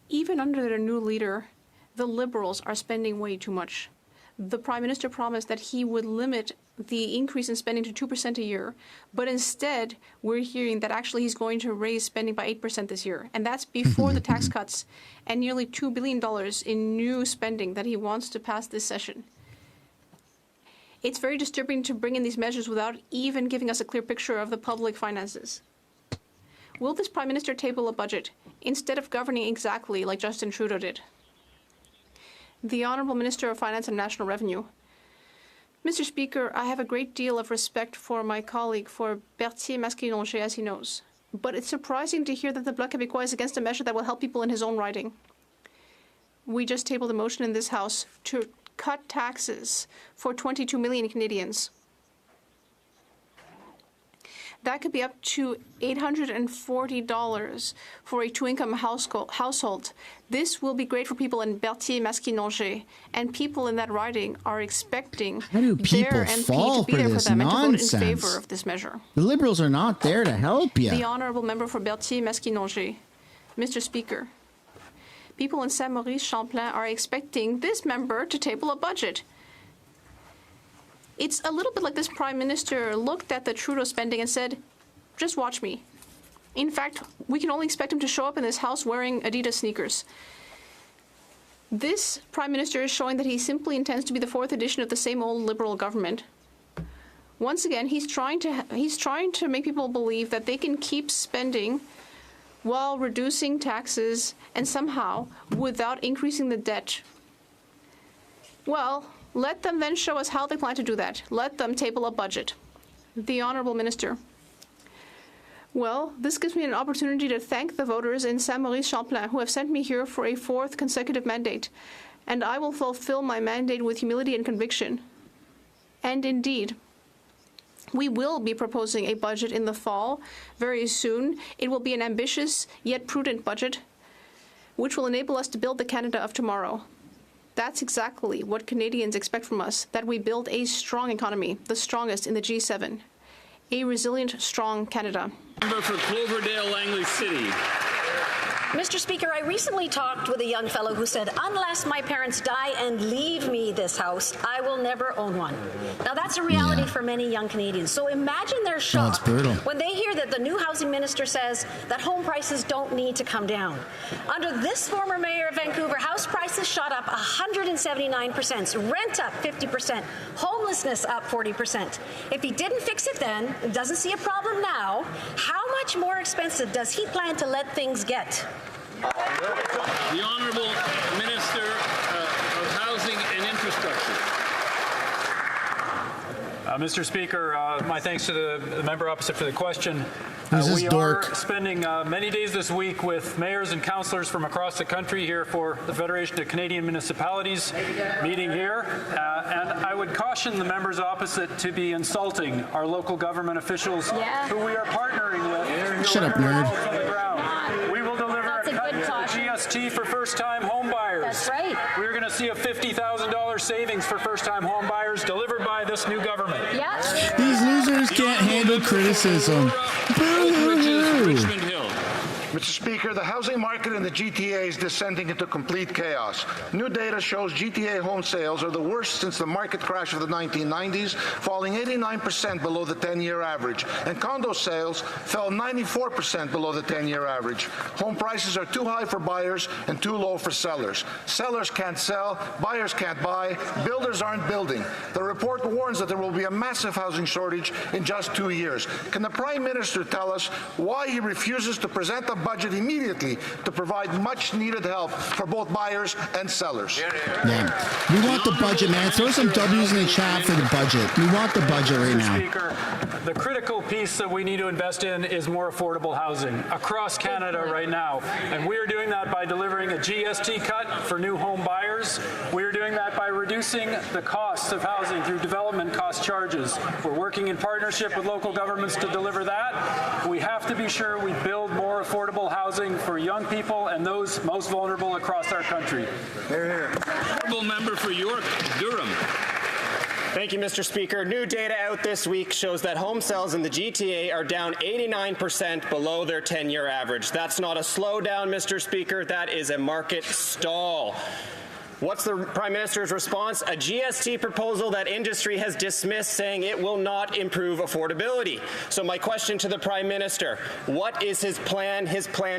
even under their new leader, the Liberals are spending way too much. The Prime Minister promised that he would limit the increase in spending to 2% a year, but instead we're hearing that actually he's going to raise spending by 8% this year, and that's before the tax cuts and nearly $2 billion in new spending that he wants to pass this session. It's very disturbing to bring in these measures without even giving us a clear picture of the public finances. Will this Prime Minister table a budget instead of governing exactly like Justin Trudeau did? The Honourable Minister of Finance and National Revenue. Mr. Speaker, I have a great deal of respect for my colleague, for Berthier-Masquet-Longer, as he knows. But it's surprising to hear that the Bloc Québécois is against a measure that will help people in his own riding. We just tabled a motion in this House to cut taxes for 22 million Canadians. That could be up to $840 for a two-income household. This will be great for people in Berthier-Masquet-Longer, and people in that riding are expecting their MP to be there for them and to vote in favor of this measure. The Liberals are not there to help you. The honourable member for Berthier-Masquet-Longer. Mr. Speaker, people in Saint-Maurice-Champlain are expecting this member to table a budget. It's a little bit like this Prime Minister looked at the Trudeau spending and said, just watch me. In fact, we can only expect him to show up in this House wearing Adidas sneakers. This Prime Minister is showing that he simply intends to be the fourth edition of the same old Liberal government. Once again, he's trying to make people believe that they can keep spending while reducing taxes and somehow without increasing the debt. Well, let them then show us how they plan to do that. Let them table a budget. The Honourable Minister. Well, this gives me an opportunity to thank the voters in Saint-Maurice-Champlain who have sent me here for a fourth consecutive mandate, and I will fulfill my mandate with humility and conviction. And indeed, we will be proposing a budget in the fall very soon. It will be an ambitious yet prudent budget. which will enable us to build the Canada of tomorrow. That's exactly what Canadians expect from us, that we build a strong economy, the strongest in the G7. A resilient, strong Canada. Member for Cloverdale, Langley City. Mr. Speaker, I recently talked with a young fellow who said, unless my parents die and leave me this house, I will never own one. Now, that's a reality for many young Canadians. So imagine their shock when they hear that the new housing minister says that home prices don't need to come down. Under this former mayor of Vancouver, house prices shot up 179%, rent up 50%, homelessness up 40%. If he didn't fix it then, doesn't see a problem now, how much more expensive does he plan to let things get? The Honourable Minister of Housing and Infrastructure. Mr. Speaker, my thanks to the member opposite for the question. We are spending many days this week with mayors and councillors from across the country here for the Federation of Canadian Municipalities meeting here. And I would caution the members opposite to be insulting our local government officials who we are partnering with. Shut up, nerd. We will deliver a cut to the GST for first-time home buyers. That's right. We're going to see a $50,000 savings for first-time home buyers delivered by this new government. Yeah. These losers can't handle criticism. Richmond Hill. Mr. Speaker, the housing market in the GTA is descending into complete chaos. New data shows GTA home sales are the worst since the market crash of the 1990s, falling 89% below the 10-year average, and condo sales fell 94% below the 10-year average. Home prices are too high for buyers and too low for sellers. Sellers can't sell, buyers can't buy, builders aren't building. The report warns that there will be a massive housing shortage in just 2 years. Can the Prime Minister tell us why he refuses to present a budget immediately to provide much-needed help for both buyers and sellers? Yeah. We want the budget, man. Throw some W's in the chat for the budget. We want the budget right now. Speaker, the critical piece that we need to invest in is more affordable housing across Canada right now. And we are doing that by delivering a GST cut for new home buyers. We are doing that by reducing the costs of housing through development cost charges. We're working in partnership with local governments to deliver that. We have to be sure we build more affordable housing for young people and those most vulnerable across our country. Honourable member for York, Durham. Thank you, Mr. Speaker. New data out this week shows that home sales in the GTA are down 89% below their 10-year average. That's not a slowdown, Mr. Speaker. That is a market stall. What's the Prime Minister's response? A GST proposal that industry has dismissed, saying it will not improve affordability. So my question to the Prime Minister, what is his plan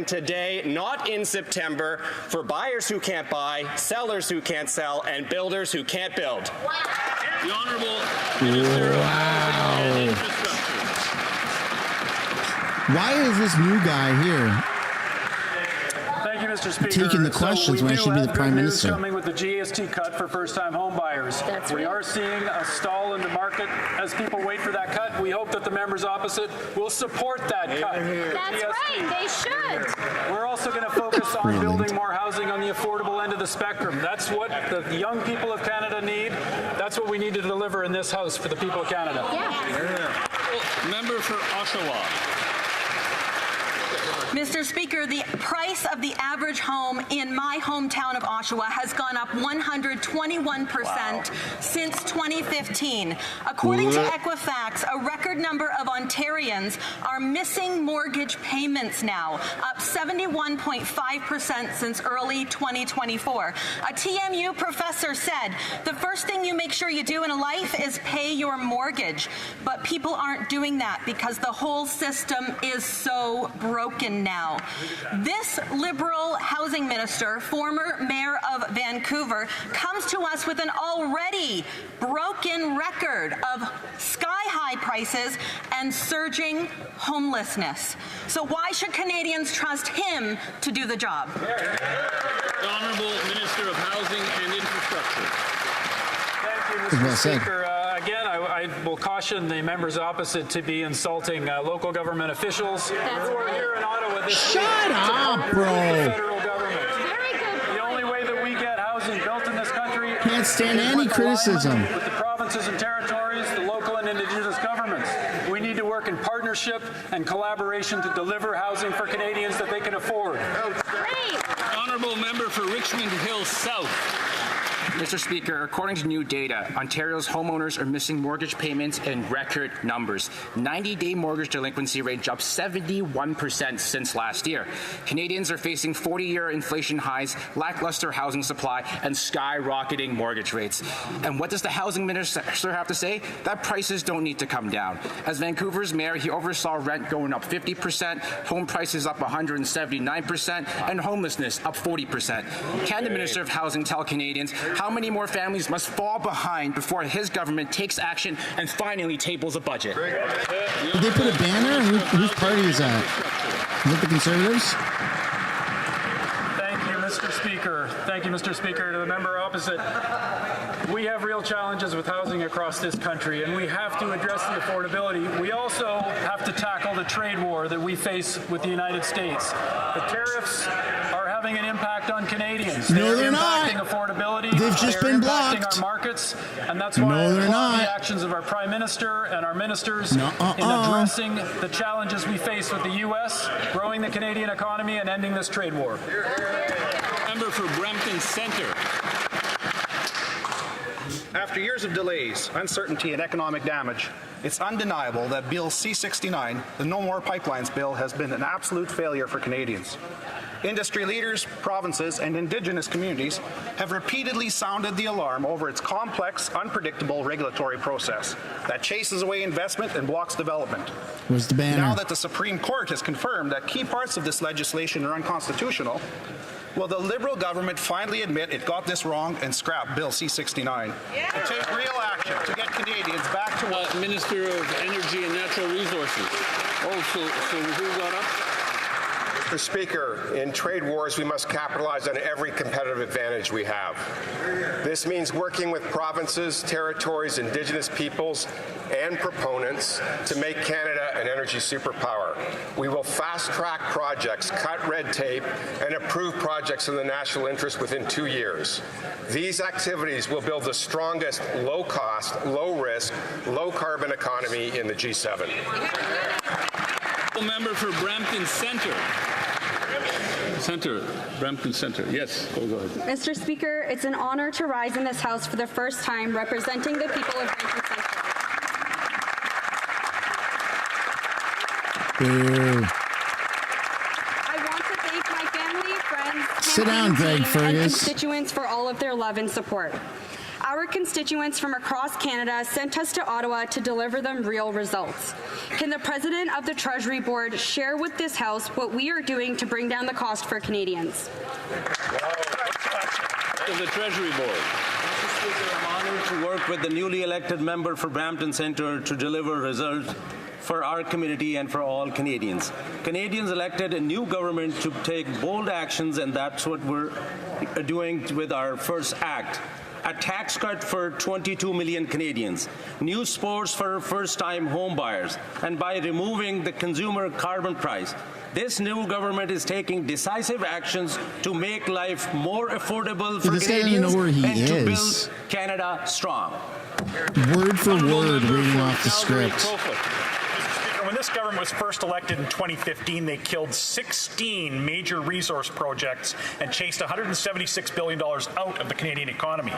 today, not in September, for buyers who can't buy, sellers who can't sell, and builders who can't build? The Honourable Minister of Housing and Infrastructure. Why is this new guy here? Thank you, Mr. Speaker. Taking the questions when I should be the Prime Minister. Coming with the GST cut for first-time home buyers. We are seeing a stall in the market as people wait for that cut. We hope that the members opposite will support that cut. That's right. They should. We're also going to focus on building more housing on the affordable end of the spectrum. That's what the young people of Canada need. That's what we need to deliver in this House for the people of Canada. Member for Oshawa. Mr. Speaker, the price of the average home in my hometown of Oshawa has gone up 121% since 2015. According to Equifax, a record number of Ontarians are missing mortgage payments now, up 71.5% since early 2024. A TMU professor said, the first thing you make sure you do in life is pay your mortgage. But people aren't doing that because the whole system is so broken now. This Liberal housing minister, former mayor of Vancouver, comes to us with an already broken record of sky-high prices and surging homelessness. So why should Canadians trust him to do the job? The Honourable Minister of Housing and Infrastructure. Thank you, Mr. Speaker. Again, I will caution the members opposite to be insulting local government officials who are here in Ottawa this week. Shut up, bro. The federal government. The only way that we get housing built in this country Can't stand is any with criticism. alignment with the provinces and territories, the local and Indigenous governments. We need to work in partnership and collaboration to deliver housing for Canadians that they can afford. The honourable member for Richmond Hill South. Mr. Speaker, according to new data, Ontario's homeowners are missing mortgage payments in record numbers. 90-day mortgage delinquency rate jumped 71% since last year. Canadians are facing 40-year inflation highs, lackluster housing supply, and skyrocketing mortgage rates. And what does the housing minister have to say? That prices don't need to come down. As Vancouver's mayor, he oversaw rent going up 50%, home prices up 179%, and homelessness up 40%. Can the Minister of Housing tell Canadians how many more families must fall behind before his government takes action and finally tables a budget? Did they put a banner? Whose party is that? Is it the Conservatives? Thank you, Mr. Speaker. Thank you, Mr. Speaker. To the member opposite, we have real challenges with housing across this country, and we have to address the affordability. We also have to tackle the trade war that we face with the United States. The tariffs are having an impact on Canadians. No, they're impacting not. Affordability. They've just they're been impacting blocked. Our markets, and that's why No, they're not. the actions of our Prime Minister and our ministers in addressing the challenges we face with the U.S., growing the Canadian economy, and ending this trade war. Member for Brampton Centre. After years of delays, uncertainty, and economic damage, it's undeniable that Bill C-69, the No More Pipelines bill, has been an absolute failure for Canadians. Industry leaders, provinces, and Indigenous communities have repeatedly sounded the alarm over its complex, unpredictable regulatory process that chases away investment and blocks development. Where's the banner? Now that the Supreme Court has confirmed that key parts of this legislation are unconstitutional, will the Liberal government finally admit it got this wrong and scrap Bill C-69 and take real action to get Canadians back to work? Minister of Energy and Natural Resources. Oh, so who got up? Mr. Speaker, in trade wars, we must capitalize on every competitive advantage we have. This means working with provinces, territories, Indigenous peoples, and proponents to make Canada an energy superpower. We will fast-track projects, cut red tape, and approve projects in the national interest within 2 years. These activities will build the strongest low-cost, low-risk, low-carbon economy in the G7. Member for Brampton Centre. Brampton Centre. Yes, go ahead. Mr. Speaker, it's an honor to rise in this House for the first time representing the people of Brampton Centre. I want to thank my family, friends, Sit down, Greg and Fergus. constituents for all of their love and support. Our constituents from across Canada sent us to Ottawa to deliver them real results. Can the President of the Treasury Board share with this House what we are doing to bring down the cost for Canadians? To the Treasury Board. Mr. Speaker, I'm honored to work with the newly elected member for Brampton Centre to deliver results for our community and for all Canadians. Canadians elected a new government to take bold actions, and that's what we're doing with our first act. A tax cut for 22 million Canadians, new sports for first-time home buyers, and by removing the consumer carbon price. This new government is taking decisive actions to make life more affordable for Canadians and to build Canada strong. Word for word, reading off the script. When this government was first elected in 2015, they killed 16 major resource projects and chased $176 billion out of the Canadian economy.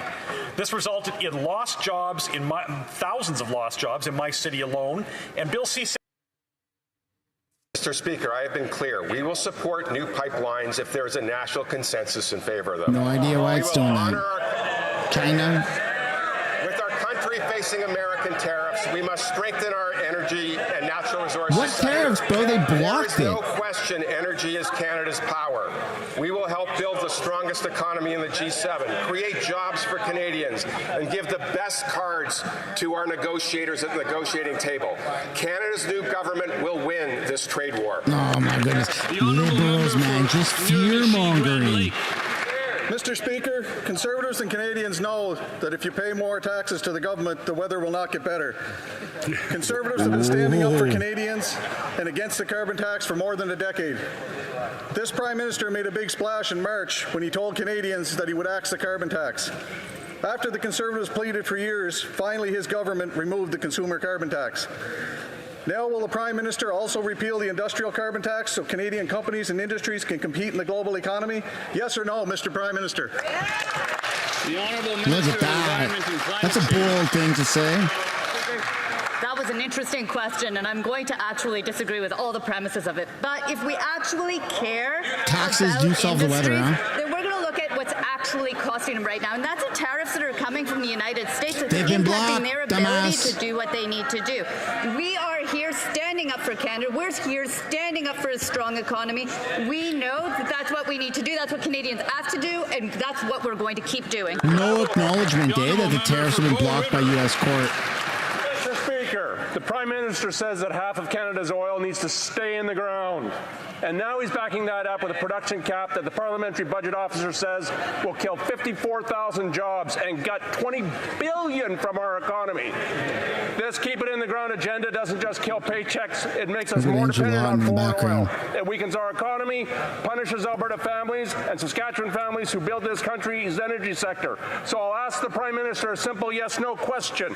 This resulted in lost jobs, thousands of lost jobs in my city alone, and Bill C. Mr. Speaker, I have been clear. We will support new pipelines if there is a national consensus in favor of them. No idea why it's doing that. China. With our country facing American tariffs, we must strengthen our energy and natural resources. What tariffs, bro? They blocked There is it. no question energy is Canada's power. We will help build the strongest economy in the G7, create jobs for Canadians, and give the best cards to our negotiators at the negotiating table. Canada's new government will win this trade war. Oh, my goodness. Liberals, man, just fear-mongering. Mr. Speaker, Conservatives and Canadians know that if you pay more taxes to the government, the weather will not get better. Conservatives have been standing up for Canadians and against the carbon tax for more than a decade. This Prime Minister made a big splash in March when he told Canadians that he would axe the carbon tax. After the Conservatives pleaded for years, finally his government removed the consumer carbon tax. Now, will the Prime Minister also repeal the industrial carbon tax so Canadian companies and industries can compete in the global economy? Yes or no, Mr. Prime Minister? The Honourable Look Minister at of that. Environment and Climate That's a bold thing to say. That was an interesting question, and I'm going to actually disagree with all the premises of it. But if we actually care Taxes about do solve the weather, industries, huh? then we're going to look at what's actually costing them right now, and that's the tariffs that are coming from the United States that are They've been impacting blocked, their ability dumbass. to do what they need to do. We are here standing up for Canada. We're here standing up for a strong economy. We know that that's what we need to do. That's what Canadians have to do, and that's what we're going to keep doing. No acknowledgement, Dave, that the tariffs have been blocked by U.S. court. Mr. Speaker, the Prime Minister says that half of Canada's oil needs to stay in the ground. And now he's backing that up with a production cap that the Parliamentary Budget Officer says will kill 54,000 jobs and gut $20 billion from our economy. This keep it in the ground agenda doesn't just kill paychecks, it makes us more dependent on foreign oil. It weakens our economy, punishes Alberta families and Saskatchewan families who build this country's energy sector. So I'll ask the Prime Minister a simple yes-no question.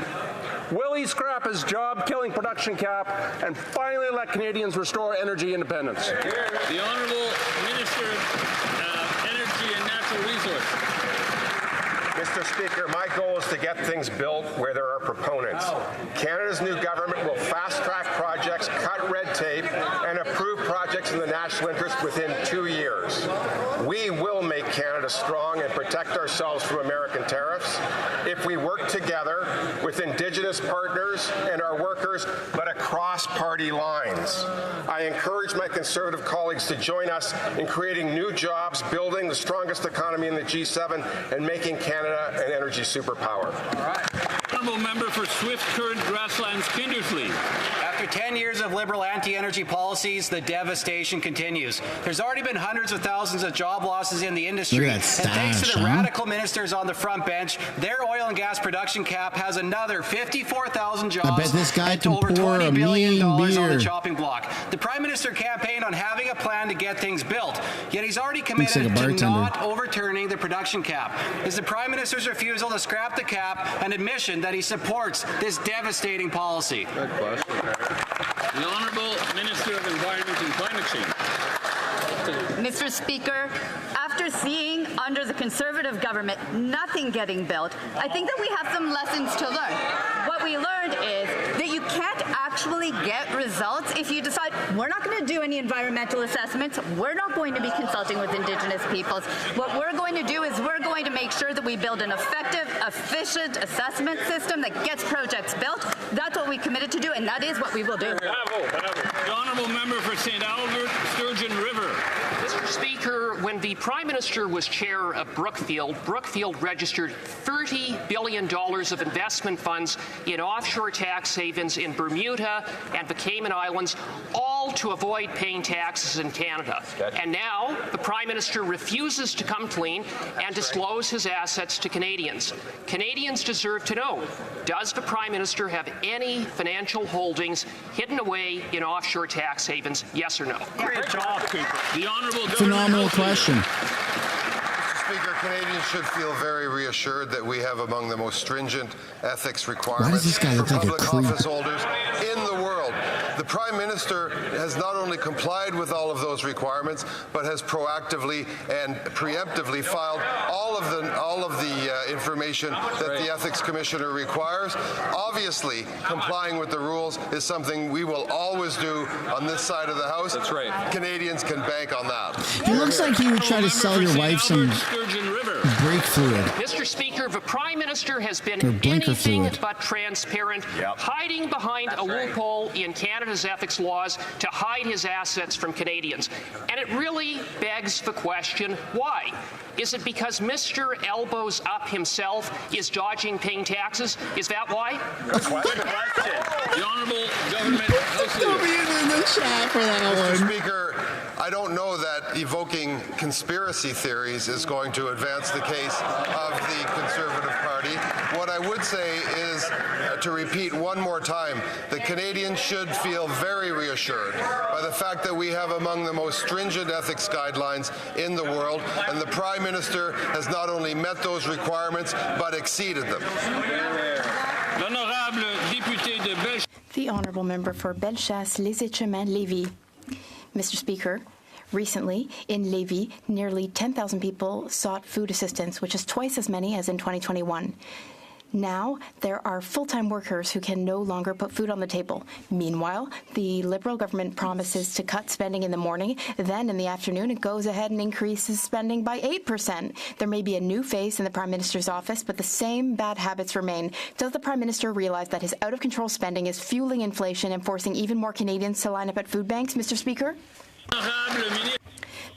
Will he scrap his job-killing production cap and finally let Canadians restore energy independence? The Honourable Minister of Energy and Natural Resources. Mr. Speaker, my goal is to get things built where there are proponents. Canada's new government will fast-track projects, cut red tape, and approve projects in the national interest within 2 years. We will make Canada strong and protect ourselves from American tariffs if we work together with Indigenous partners and our workers, but across party lines. I encourage my Conservative colleagues to join us in creating new jobs, building the strongest economy in the G7, and making Canada an energy superpower. Honourable Member for Swift Current Grasslands Kindersley. After 10 years of Liberal anti-energy policies, the devastation continues. There's already been hundreds of thousands of job losses in the industry. And thanks to the radical ministers on the front bench, their oil and gas production cap has another 54,000 jobs. I bet this guy and can over pour $20 a billion mean on the beer. chopping block. The Prime Minister campaigned on having a plan to get things built, yet he's already Looks committed like a to bartender. not overturning the production cap. Is the Prime Minister's refusal to scrap the cap an admission that he supports this devastating policy? Good question. The Honourable Minister of Environment and Climate Change. Mr. Speaker, after seeing under the Conservative government nothing getting built, I think that we have some lessons to learn. What we learned is that you can't actually get results if you decide we're not going to do any environmental assessments, we're not going to be consulting with Indigenous peoples. What we're going to do is we're going to make sure that we build an effective, efficient assessment system that gets projects built. That's what we committed to do, and that is what we will do. The Honourable Member for St. Albert, Sturgeon River. Mr. Speaker, when the Prime Minister was chair of Brookfield registered $30 billion of investment funds in offshore tax havens in Bermuda and the Cayman Islands, all to avoid paying taxes in Canada. And now the Prime Minister refuses to come clean and disclose his assets to Canadians. Canadians deserve to know, does the Prime Minister have any financial holdings hidden away in offshore tax havens, yes or no? Great job, Cooper. The Honourable Phenomenal question. Mr. Speaker, Canadians should feel very reassured that we have among the most stringent ethics requirements this guy for look like a public creep? office holders in the world. The Prime Minister has not only complied with all of those requirements, but has proactively and preemptively filed all of the information that the Ethics Commissioner requires. Obviously, complying with the rules is something we will always do on this side of the House. That's right. Canadians can bank on that. He looks like he would try to sell your wife some brake fluid. Mr. Speaker, the Prime Minister has been Or blinker anything fluid. but transparent, hiding behind a loophole in Canada's ethics laws to hide his assets from Canadians. And it really begs the question, why? Is it because Mr. Elbows Up himself is dodging paying taxes? Is that why? Good question. The Honourable Government House Leader. in the chat for that one. Mr. Speaker, I don't know that evoking conspiracy theories is going to advance the case of the Conservative Party. What I would say is, to repeat one more time, the Canadians should feel very reassured by the fact that we have among the most stringent ethics guidelines in the world, and the Prime Minister has not only met those requirements, but exceeded them. L'Honourable The Honourable Member for Bellechasse-les-Échemins-Lévis. Mr. Speaker, recently in Lévis, nearly 10,000 people sought food assistance, which is twice as many as in 2021. Now, there are full-time workers who can no longer put food on the table. Meanwhile, the Liberal government promises to cut spending in the morning. Then, in the afternoon, it goes ahead and increases spending by 8%. There may be a new face in the Prime Minister's office, but the same bad habits remain. Does the Prime Minister realize that his out-of-control spending is fueling inflation and forcing even more Canadians to line up at food banks, Mr. Speaker?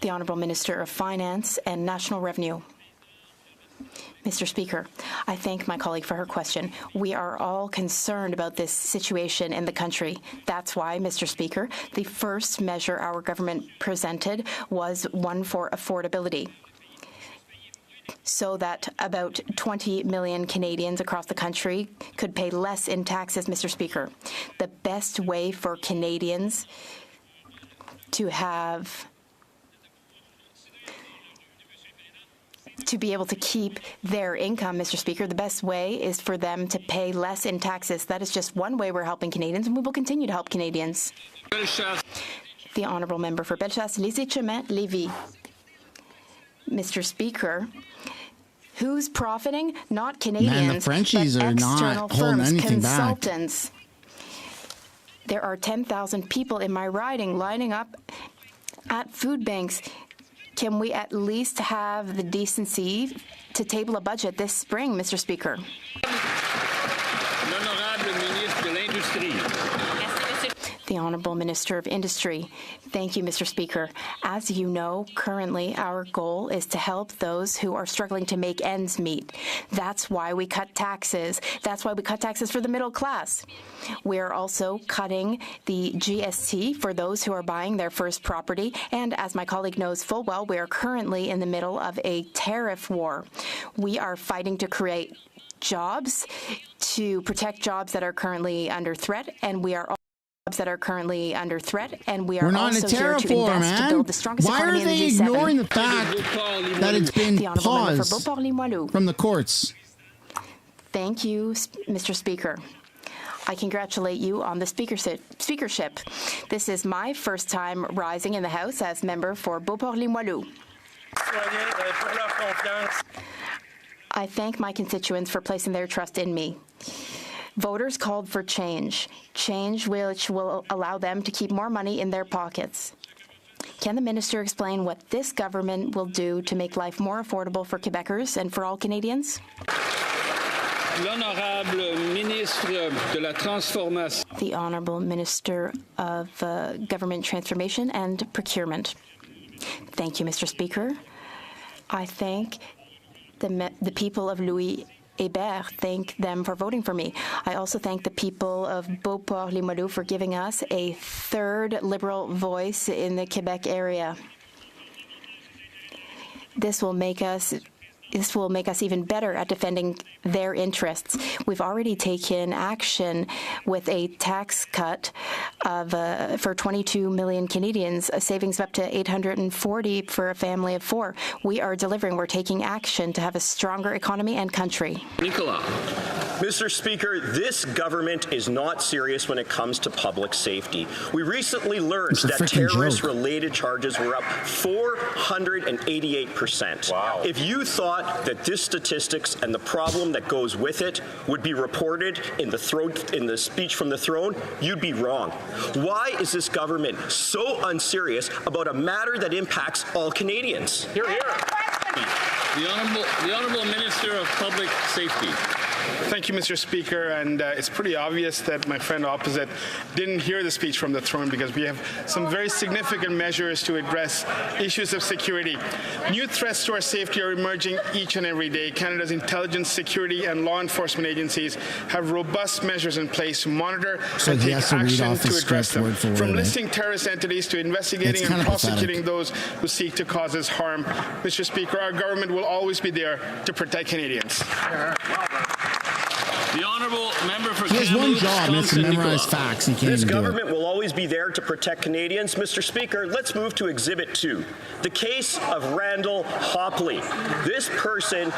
The Honourable Minister of Finance and National Revenue. Mr. Speaker, I thank my colleague for her question. We are all concerned about this situation in the country. That's why, Mr. Speaker, the first measure our government presented was one for affordability, so that about 20 million Canadians across the country could pay less in taxes, Mr. Speaker. The best way for Canadians to be able to keep their income, Mr. Speaker, the best way is for them to pay less in taxes. That is just one way we're helping Canadians, and we will continue to help Canadians. The Honourable Member for Bellechasse-les-Échemins-Lévis. Mr. Speaker, who's profiting? Not Canadians, Man, the Frenchies but are external not holding firms, anything consultants. There are 10,000 people in my riding lining up at food banks. Can we at least have the decency to table a budget this spring, Mr. Speaker? The Honourable Minister of Industry. Thank you, Mr. Speaker. As you know, currently our goal is to help those who are struggling to make ends meet. That's why we cut taxes. That's why we cut taxes for the middle class. We are also cutting the GST for those who are buying their first property. And as my colleague knows full well, we are currently in the middle of a tariff war. We are fighting to create jobs, to protect jobs that are currently under threat, and we are that are currently under threat, and we are not also in a here to tariff war, invest to build the strongest Why economy are they in the G7. ignoring the fact that it's been paused from the courts? Thank you, Mr. Speaker. I congratulate you on the speakership. This is my first time rising in the House as member for Beauport-Limoilou. I thank my constituents for placing their trust in me. Voters called for change which will allow them to keep more money in their pockets. Can the minister explain what this government will do to make life more affordable for Quebecers and for all Canadians? The Honourable Minister of Government Transformation and Procurement. Thank you, Mr. Speaker. I thank the people of Louis Hébert, thank them for voting for me. I also thank the people of Beauport-Limoilou for giving us a third Liberal voice in the Quebec area. This will make us even better at defending their interests. We've already taken action with a tax cut for 22 million Canadians, a savings of up to $840 for a family of 4. We are delivering. We're taking action to have a stronger economy and country. Nicolas. Mr. Speaker, this government is not serious when it comes to public safety. We recently learned that terrorist-related charges were up 488%. Wow. If you thought that this statistics and the problem that goes with it would be reported in the speech from the throne, you'd be wrong. Why is this government so unserious about a matter that impacts all Canadians? Hear, hear. The Honourable Minister of Public Safety. Thank you, Mr. Speaker. And it's pretty obvious that my friend opposite didn't hear the speech from the throne, because we have some very significant measures to address issues of security. New threats to our safety are emerging each and every day. Canada's intelligence, security, and law enforcement agencies have robust measures in place to monitor and take action to address them. From listing terrorist entities to investigating and prosecuting those who seek to cause us harm. Mr. Speaker, our government will always be there to protect Canadians. The honourable member for He has one job, and it's to memorize facts. He can't This even do it. government will always be there to protect Canadians. Mr. Speaker, let's move to Exhibit 2. The case of Randall Hopley. This person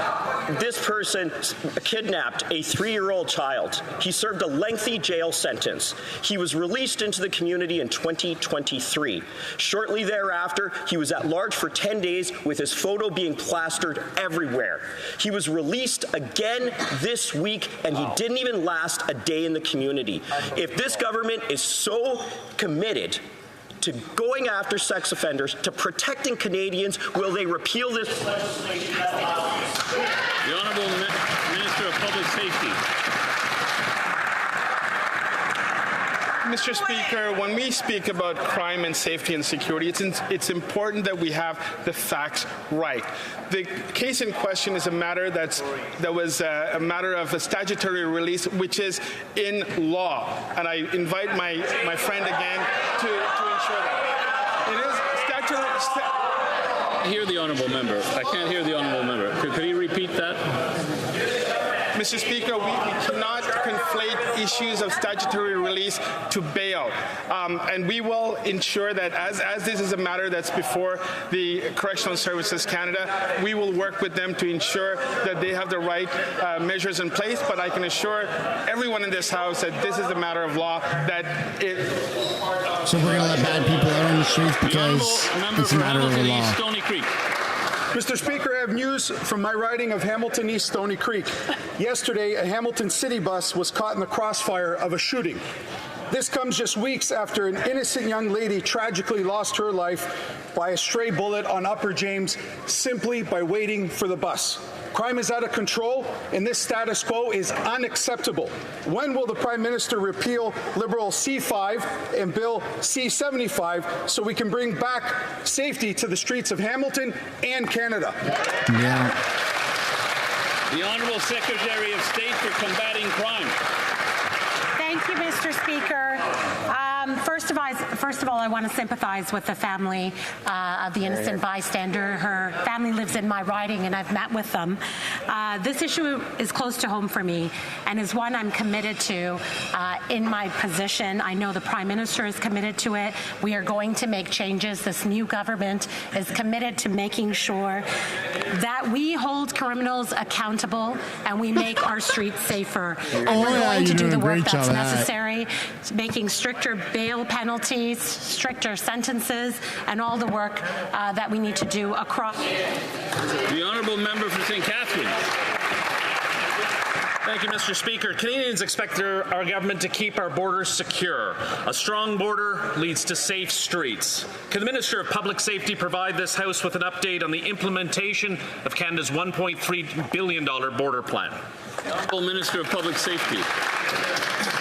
kidnapped a 3-year-old child. He served a lengthy jail sentence. He was released into the community in 2023. Shortly thereafter, he was at large for 10 days with his photo being plastered everywhere. He was released again this week, and he didn't even last a day in the community. If this government is so committed to going after sex offenders, to protecting Canadians, will they repeal this legislation? The Honourable Minister of Public Safety. Mr. Speaker, when we speak about crime and safety and security, it's important that we have the facts right. The case in question is a matter that was a matter of a statutory release, which is in law, and I invite my friend again to ensure that it is statutory. I hear the honourable member. I can't hear the honourable member. Could he repeat that? Mr. Speaker, we cannot conflate issues of statutory release to bail. And we will ensure that as this is a matter that's before the Correctional Services Canada, we will work with them to ensure that they have the right measures in place. But I can assure everyone in this House that this is a matter of law, that it... So we're going to let bad people out on the streets because it's a matter of the law. Stony Creek. Mr. Speaker, I have news from my riding of Hamilton East Stony Creek. Yesterday, a Hamilton City bus was caught in the crossfire of a shooting. This comes just weeks after an innocent young lady tragically lost her life by a stray bullet on Upper James simply by waiting for the bus. Crime is out of control, and this status quo is unacceptable. When will the Prime Minister repeal Liberal C5 and Bill C75 so we can bring back safety to the streets of Hamilton and Canada? Yeah. The Honourable Secretary of State for Combating Crime. Thank you, Mr. Speaker. First of all, I want to sympathize with the family of the innocent bystander. Her family lives in my riding, and I've met with them. This issue is close to home for me, and is one I'm committed to in my position. I know the Prime Minister is committed to it. We are going to make changes. This new government is committed to making sure that we hold criminals accountable and we make our streets safer. And we're going to do the work that's necessary, making stricter bail penalties, stricter sentences, and all the work that we need to do across. The Honourable Member for St. Catharines. Thank you, Mr. Speaker. Canadians expect our government to keep our borders secure. A strong border leads to safe streets. Can the Minister of Public Safety provide this House with an update on the implementation of Canada's $1.3 billion border plan? Honourable Minister of Public Safety.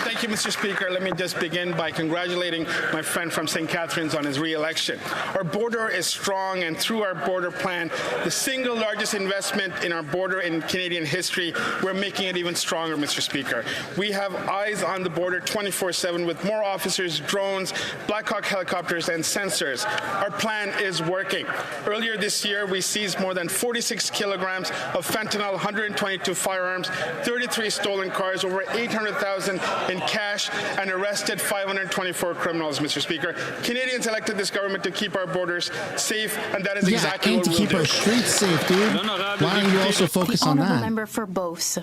Thank you, Mr. Speaker. Let me just begin by congratulating my friend from St. Catharines on his re-election. Our border is strong, and through our border plan, the single largest investment in our border in Canadian history, we're making it even stronger, Mr. Speaker. We have eyes on the border 24/7 with more officers, drones, Black Hawk helicopters, and sensors. Our plan is working. Earlier this year, we seized more than 46 kilograms of fentanyl, 122 firearms, 33 stolen cars, over 800,000 in cash, and arrested 524 criminals, Mr. Speaker. Canadians elected this government to keep our borders safe, and that is exactly what we'll do. And to keep our streets safe, dude. Why don't you also focus on Honourable that? Member for Beauce.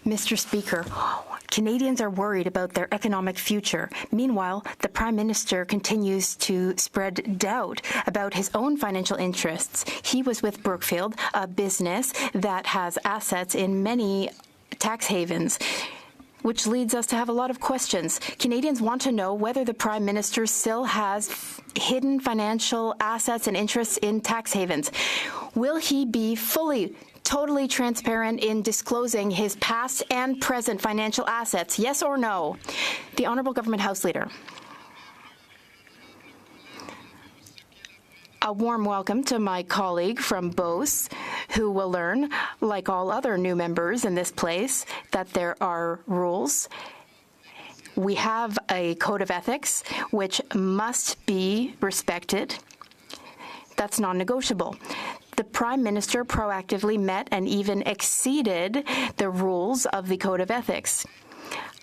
Mr. Speaker, Canadians are worried about their economic future. Meanwhile, the Prime Minister continues to spread doubt about his own financial interests. He was with Brookfield, a business that has assets in many tax havens, which leads us to have a lot of questions. Canadians want to know whether the Prime Minister still has hidden financial assets and interests in tax havens. Will he be totally transparent in disclosing his past and present financial assets? Yes or no? The Honourable Government House Leader. A warm welcome to my colleague from Beauce, who will learn, like all other new members in this place, that there are rules. We have a code of ethics which must be respected. That's non-negotiable. the Prime Minister proactively met and even exceeded the rules of the Code of Ethics.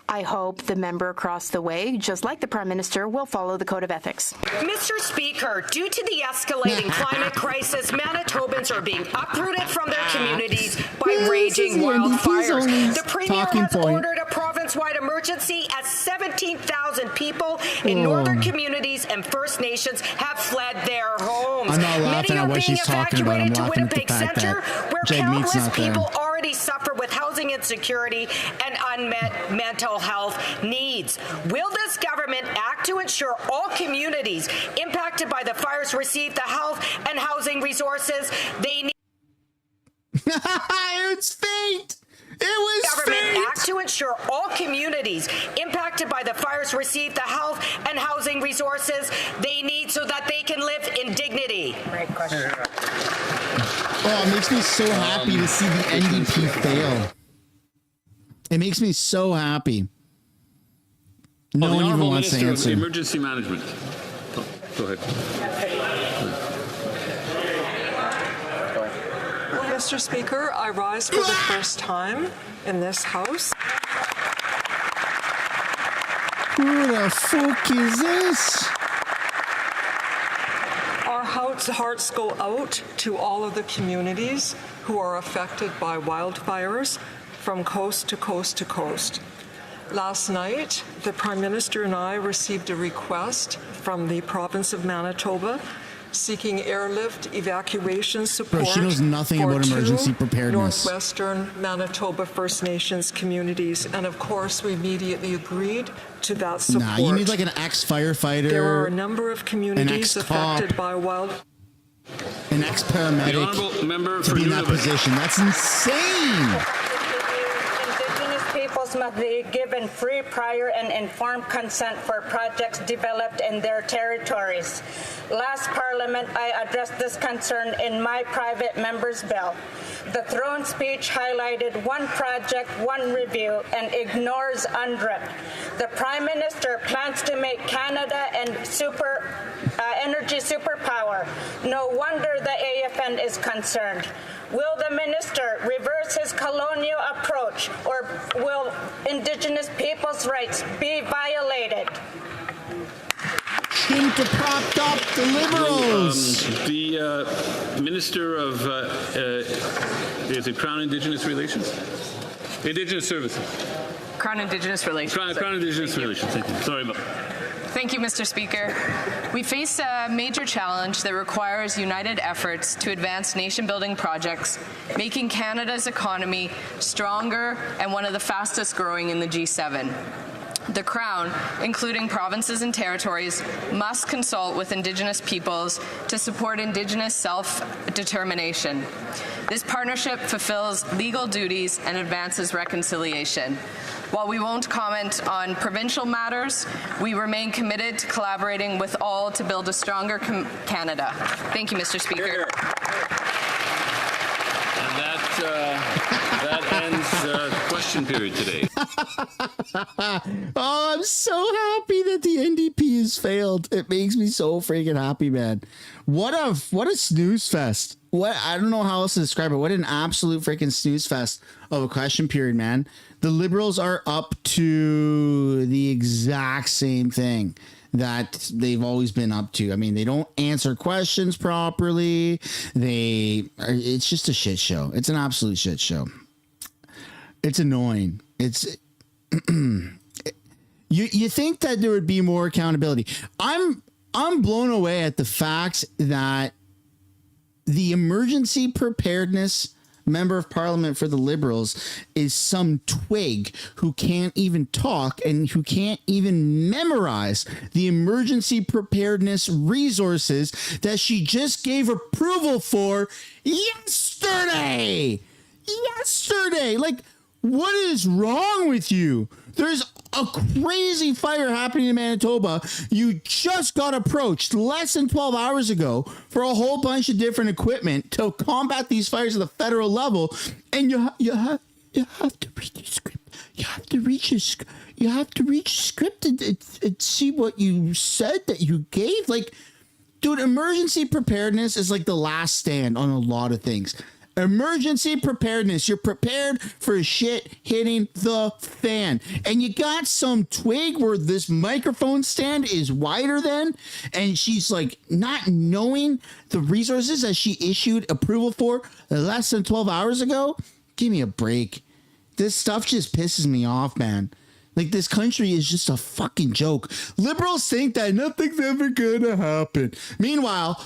I hope the member across the way, just like the Prime Minister, will follow the Code of Ethics. Mr. Speaker, due to the escalating climate crisis, Manitobans are being uprooted from their communities by raging wildfires. The Premier has ordered a province-wide emergency as 17,000 people in northern communities and First Nations have fled their homes. I'm not laughing at what she's talking about. I'm Evacuated to laughing at the Winnipeg fact Centre, that where Jed Mead's countless not there. people already suffer with housing insecurity and unmet mental health needs. Will this government act to ensure all communities impacted by the fires receive the health and housing resources they need? It's fate! It was government act to ensure all communities impacted by the fires receive the health and housing resources they need so that they can live in dignity. Great question. Oh, it makes me so happy to see the NDP fail. It makes me so happy. No one even wants to answer. Emergency management. Go ahead. Mr. Speaker, I rise for the first time in this House. Who the fuck is this? Our hearts go out to all of the communities who are affected by wildfires from coast to coast to coast. Last night, the Prime Minister and I received a request from the province of Manitoba seeking airlift evacuation support. Bro, she knows nothing about emergency preparedness. Northwestern Manitoba First Nations communities, and of course, we immediately agreed to that support. Nah, you need like an ex-firefighter. There are a number of communities affected by an ex-paramedic to be in that position. That's insane. Peoples must be given free, prior, and informed consent for projects developed in their territories. Last Parliament, I addressed this concern in my private member's bill. The throne speech highlighted one project, one review, and ignores UNDRIP. The Prime Minister plans to make Canada an energy superpower. No wonder the AFN is concerned. Will the minister reverse his colonial approach, or will Indigenous people's rights be violated? Seem to prop up the Liberals. The Minister of is it Crown Indigenous Relations? Indigenous Services. Crown Indigenous Relations. Crown Indigenous Relations. Thank you. Sorry about. Thank you, Mr. Speaker. We face a major challenge that requires united efforts to advance nation-building projects, making Canada's economy stronger and one of the fastest growing in the G7. The Crown, including provinces and territories, must consult with Indigenous peoples to support Indigenous self-determination. This partnership fulfills legal duties and advances reconciliation. While we won't comment on provincial matters, we remain committed to collaborating with all to build a stronger Canada. Thank you, Mr. Speaker. And that ends question period today. Oh, I'm so happy that the NDP has failed. It makes me so freaking happy, man. What a snooze fest. I don't know how else to describe it. What an absolute freaking snooze fest of a question period, man. The Liberals are up to the exact same thing that they've always been up to. I mean, they don't answer questions properly. It's just a shit show. It's an absolute shit show. It's annoying. It's you think that there would be more accountability. I'm blown away at the fact that the emergency preparedness member of parliament for the Liberals is some twig who can't even talk and who can't even memorize the emergency preparedness resources that she just gave approval for yesterday. Like, what is wrong with you? There's a crazy fire happening in Manitoba. You just got approached less than 12 hours ago for a whole bunch of different equipment to combat these fires at the federal level, and you have to read the script. You have to read script and see what you said that you gave. Like, Dude, emergency preparedness is like the last stand on a lot of things. Emergency preparedness. You're prepared for shit hitting the fan. And you got some twig where this microphone stand is wider than, and she's like not knowing the resources that she issued approval for less than 12 hours ago. Give me a break. This stuff just pisses me off, man. Like, this country is just a fucking joke. Liberals think that nothing's ever gonna happen. Meanwhile,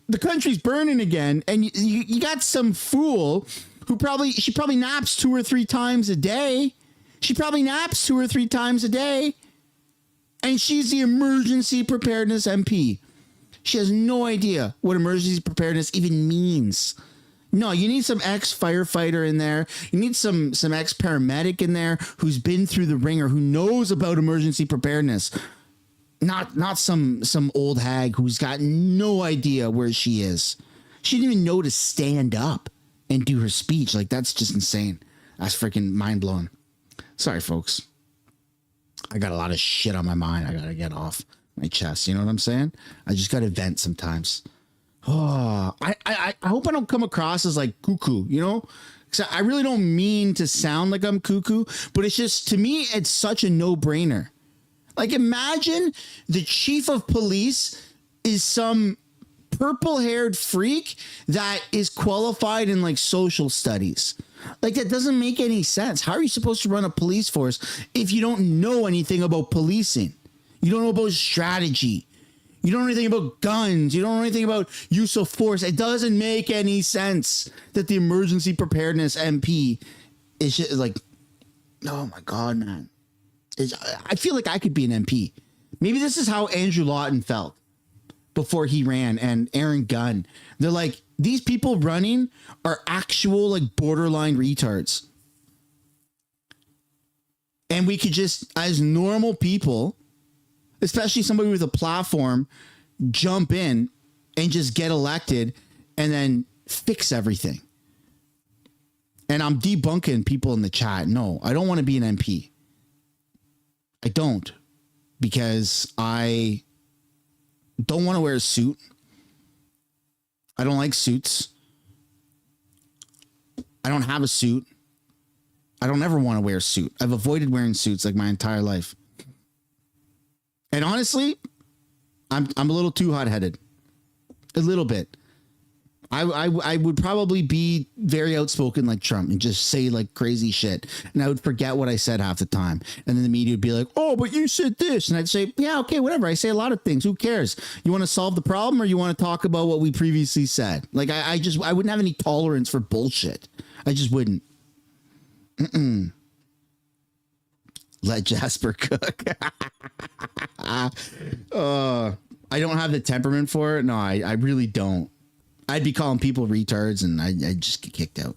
the country's burning again, and you got some fool who she probably naps 2 or 3 times a day. She probably naps 2 or 3 times a day, and she's the emergency preparedness MP. She has no idea what emergency preparedness even means. No, you need some ex-firefighter in there. You need some ex-paramedic in there who's been through the ringer, who knows about emergency preparedness. Not some old hag who's got no idea where she is. She didn't even know to stand up and do her speech. Like, that's just insane. That's freaking mind-blowing. Sorry, folks. I got a lot of shit on my mind I gotta get off my chest. You know what I'm saying? I just gotta vent sometimes. Oh, I hope I don't come across as like cuckoo, you know? Because I really don't mean to sound like I'm cuckoo, but it's just, to me, it's such a no-brainer. Like, imagine the chief of police is some purple-haired freak that is qualified in, like, social studies. Like, that doesn't make any sense. How are you supposed to run a police force if you don't know anything about policing? You don't know about strategy. You don't know anything about guns. You don't know anything about use of force. It doesn't make any sense that the emergency preparedness MP is just like, oh my God, man. I feel like I could be an MP. Maybe this is how Andrew Lawton felt before he ran, and Aaron Gunn. They're like, these people running are actual like borderline retards. And we could just, as normal people, especially somebody with a platform, jump in and just get elected and then fix everything. And I'm debunking people in the chat. No, I don't want to be an MP. I don't, because I don't want to wear a suit. I don't like suits. I don't have a suit. I don't ever want to wear a suit. I've avoided wearing suits like my entire life. And honestly, I'm a little too hot-headed. A little bit. I would probably be very outspoken like Trump and just say like crazy shit. And I would forget what I said half the time. And then the media would be like, oh, but you said this. And I'd say, yeah, okay, whatever. I say a lot of things. Who cares? You want to solve the problem, or you want to talk about what we previously said? Like, I wouldn't have any tolerance for bullshit. I just wouldn't. Let Jasper cook. I don't have the temperament for it. No, I really don't. I'd be calling people retards, and I'd just get kicked out.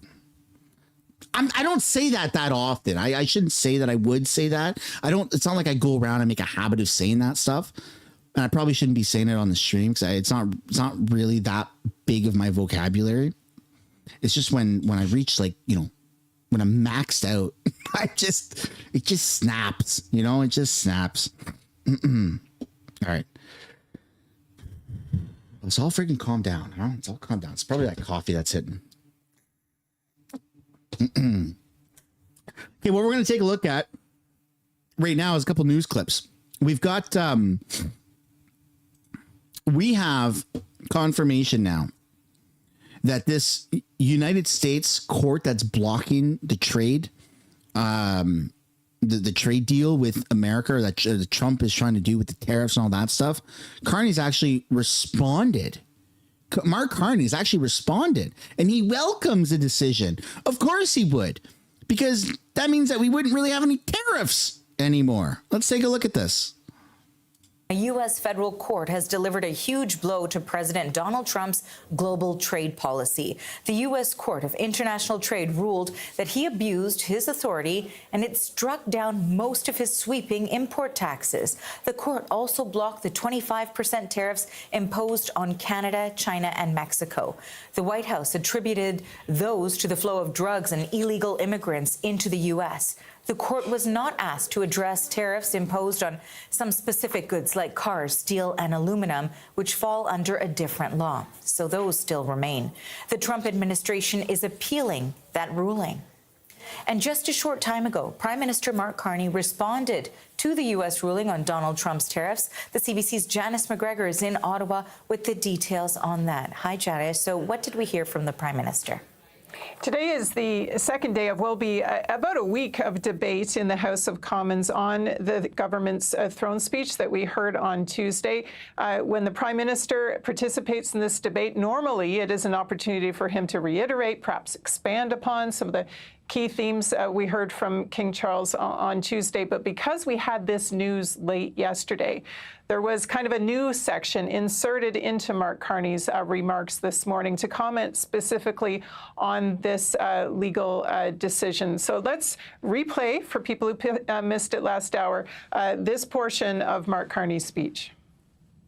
I don't say that often. I shouldn't say that. I would say that. It's not like I go around and make a habit of saying that stuff. And I probably shouldn't be saying it on the stream, because it's not really that big of my vocabulary. It's just when I reach, like, you know, when I'm maxed out, it just snaps, you know, it just snaps. All right. Let's all freaking calm down, huh? It's all calm down. It's probably that coffee that's hitting. Okay, what we're going to take a look at right now is a couple news clips. We've got, we have confirmation now that this United States court that's blocking the trade, the trade deal with America that Trump is trying to do with the tariffs and all that stuff, Carney's actually responded. Mark Carney's actually responded, and he welcomes the decision. Of course he would, because that means that we wouldn't really have any tariffs anymore. Let's take a look at this. A U.S. federal court has delivered a huge blow to President Donald Trump's global trade policy. The U.S. Court of International Trade ruled that he abused his authority, and it struck down most of his sweeping import taxes. The court also blocked the 25% tariffs imposed on Canada, China, and Mexico. The White House attributed those to the flow of drugs and illegal immigrants into the U.S. The court was not asked to address tariffs imposed on some specific goods like cars, steel, and aluminum, which fall under a different law. So those still remain. The Trump administration is appealing that ruling. And just a short time ago, Prime Minister Mark Carney responded to the U.S. ruling on Donald Trump's tariffs. The CBC's Janice McGregor is in Ottawa with the details on that. Hi, Janice. So what did we hear from the Prime Minister? Today is the second day of, will be about a week of debate in the House of Commons on the government's throne speech that we heard on Tuesday. When the Prime Minister participates in this debate, normally it is an opportunity for him to reiterate, perhaps expand upon some of the key themes we heard from King Charles on Tuesday. But because we had this news late yesterday, there was kind of a new section inserted into Mark Carney's remarks this morning to comment specifically on this legal decision. So let's replay, for people who missed it last hour, this portion of Mark Carney's speech.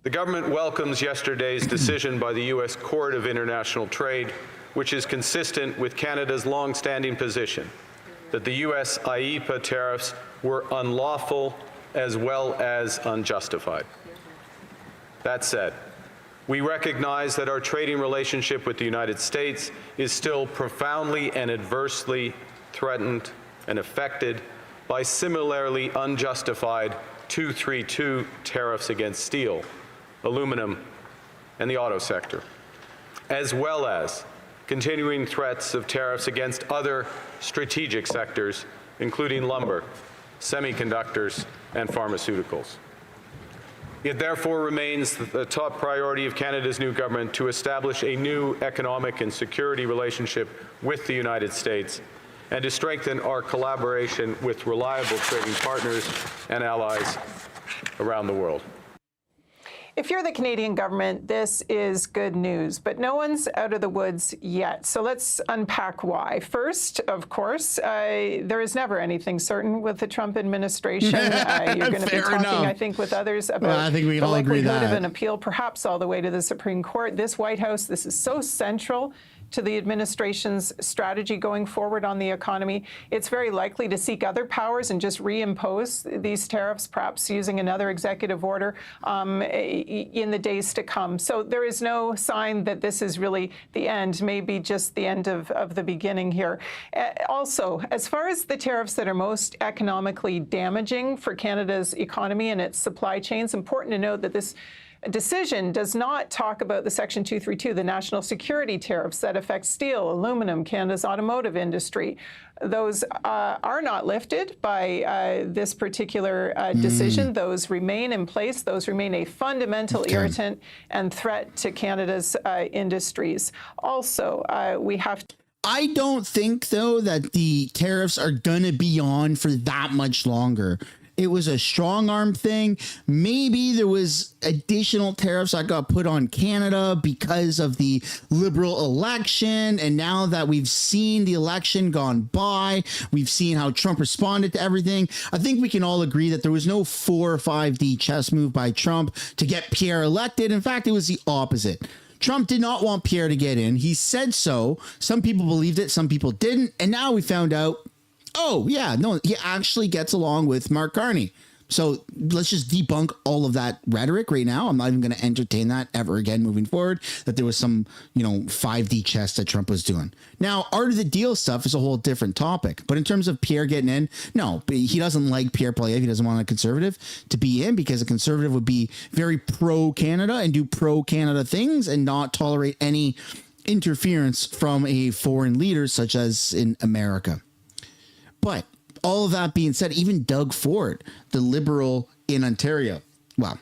The government welcomes yesterday's decision by the U.S. Court of International Trade, which is consistent with Canada's long-standing position that the U.S. IEEPA tariffs were unlawful as well as unjustified. That said, we recognize that our trading relationship with the United States is still profoundly and adversely threatened and affected by similarly unjustified 232 tariffs against steel, aluminum, and the auto sector, as well as continuing threats of tariffs against other strategic sectors, including lumber, semiconductors, and pharmaceuticals. It therefore remains the top priority of Canada's new government to establish a new economic and security relationship with the United States and to strengthen our collaboration with reliable trading partners and allies around the world. If you're the Canadian government, this is good news, but no one's out of the woods yet. So let's unpack why. First, of course, there is never anything certain with the Trump administration. You're going to be talking, I think, with others about the likelihood of an appeal, perhaps all the way to the Supreme Court. This White House, this is so central to the administration's strategy going forward on the economy. It's very likely to seek other powers and just reimpose these tariffs, perhaps using another executive order in the days to come. So there is no sign that this is really the end, maybe just the end of the beginning here. Also, as far as the tariffs that are most economically damaging for Canada's economy and its supply chains, important to note that this decision does not talk about the Section 232, the national security tariffs that affect steel, aluminum, Canada's automotive industry. Those are not lifted by this particular decision. Those remain in place. Those remain a fundamental irritant and threat to Canada's industries. Also, we have to... I don't think, though, that the tariffs are going to be on for that much longer. It was a strong arm thing. Maybe there was additional tariffs that got put on Canada because of the Liberal election. And now that we've seen the election gone by, we've seen how Trump responded to everything. I think we can all agree that there was no 4 or 5D chess move by Trump to get Pierre elected. In fact, it was the opposite. Trump did not want Pierre to get in. He said so. Some people believed it. Some people didn't. And now we found out, oh, yeah, no, he actually gets along with Mark Carney. So let's just debunk all of that rhetoric right now. I'm not even going to entertain that ever again moving forward, that there was some, 5D chess that Trump was doing. Now, art of the deal stuff is a whole different topic. But in terms of Pierre getting in, no, he doesn't like Pierre Poilievre. He doesn't want a conservative to be in because a conservative would be very pro-Canada and do pro-Canada things and not tolerate any interference from a foreign leader such as in America. But all of that being said, even Doug Ford, the Liberal in Ontario, well,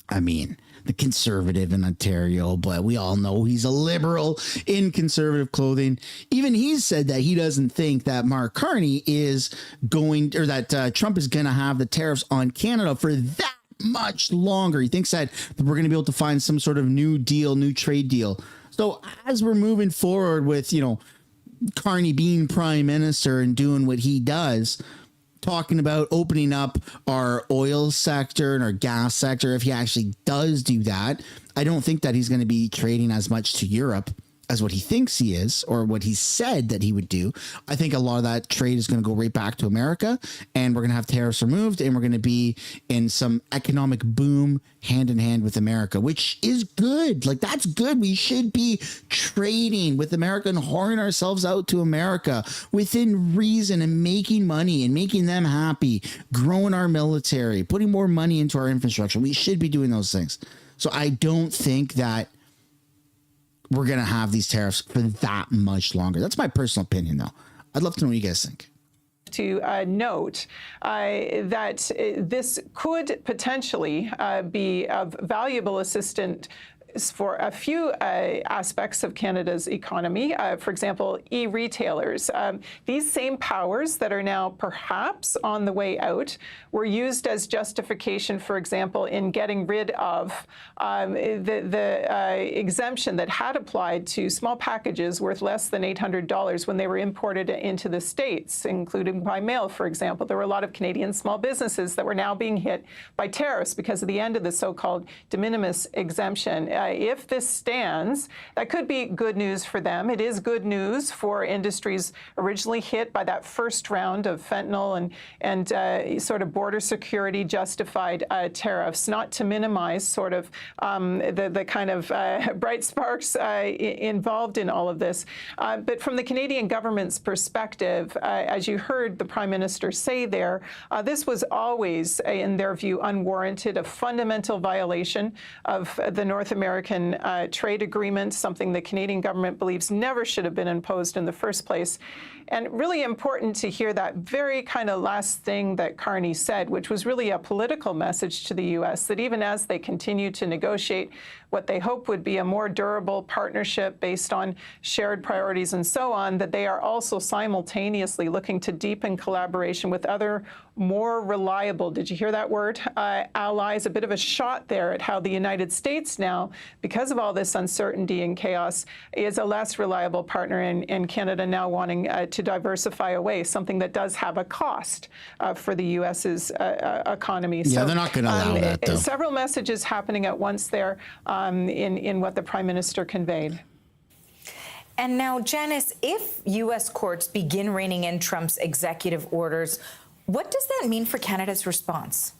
I mean, the Conservative in Ontario, but we all know he's a Liberal in conservative clothing. Even he's said that he doesn't think that Mark Carney is going, or that Trump is going to have the tariffs on Canada for that much longer. He thinks that we're going to be able to find some sort of new deal, new trade deal. So as we're moving forward with, Carney being prime minister and doing what he does, talking about opening up our oil sector and our gas sector, if he actually does do that, I don't think that he's going to be trading as much to Europe as what he thinks he is, or what he said that he would do, I think a lot of that trade is going to go right back to America, and we're going to have tariffs removed, and we're going to be in some economic boom hand in hand with America, which is good. Like, that's good. We should be trading with America and whoring ourselves out to America within reason, and making money and making them happy, growing our military, putting more money into our infrastructure. We should be doing those things. So I don't think that we're going to have these tariffs for that much longer. That's my personal opinion, though. I'd love to know what you guys think. To note that this could potentially be of valuable assistance for a few aspects of Canada's economy. For example, e-retailers. These same powers that are now perhaps on the way out were used as justification, for example, in getting rid of the exemption that had applied to small packages worth less than $800 when they were imported into the States, including by mail, for example. There were a lot of Canadian small businesses that were now being hit by tariffs because of the end of the so-called de minimis exemption. If this stands, that could be good news for them. It is good news for industries originally hit by that first round of fentanyl and sort of border security justified tariffs, not to minimize sort of the kind of bright sparks involved in all of this. But from the Canadian government's perspective, as you heard the Prime Minister say there, this was always, in their view, unwarranted, a fundamental violation of the North American trade agreement, something the Canadian government believes never should have been imposed in the first place. And really important to hear that very kind of last thing that Carney said, which was really a political message to the U.S., that even as they continue to negotiate what they hope would be a more durable partnership based on shared priorities and so on, that they are also simultaneously looking to deepen collaboration with other more reliable, did you hear that word, allies. A bit of a shot there at how the United States now, because of all this uncertainty and chaos, is a less reliable partner, and Canada now wanting to diversify away, something that does have a cost for the U.S.'s economy. Yeah, so, they're not going to allow that, though. Several messages happening at once there in what the Prime Minister conveyed. And now, Janice, if U.S. courts begin reining in Trump's executive orders, what does that mean for Canada's response?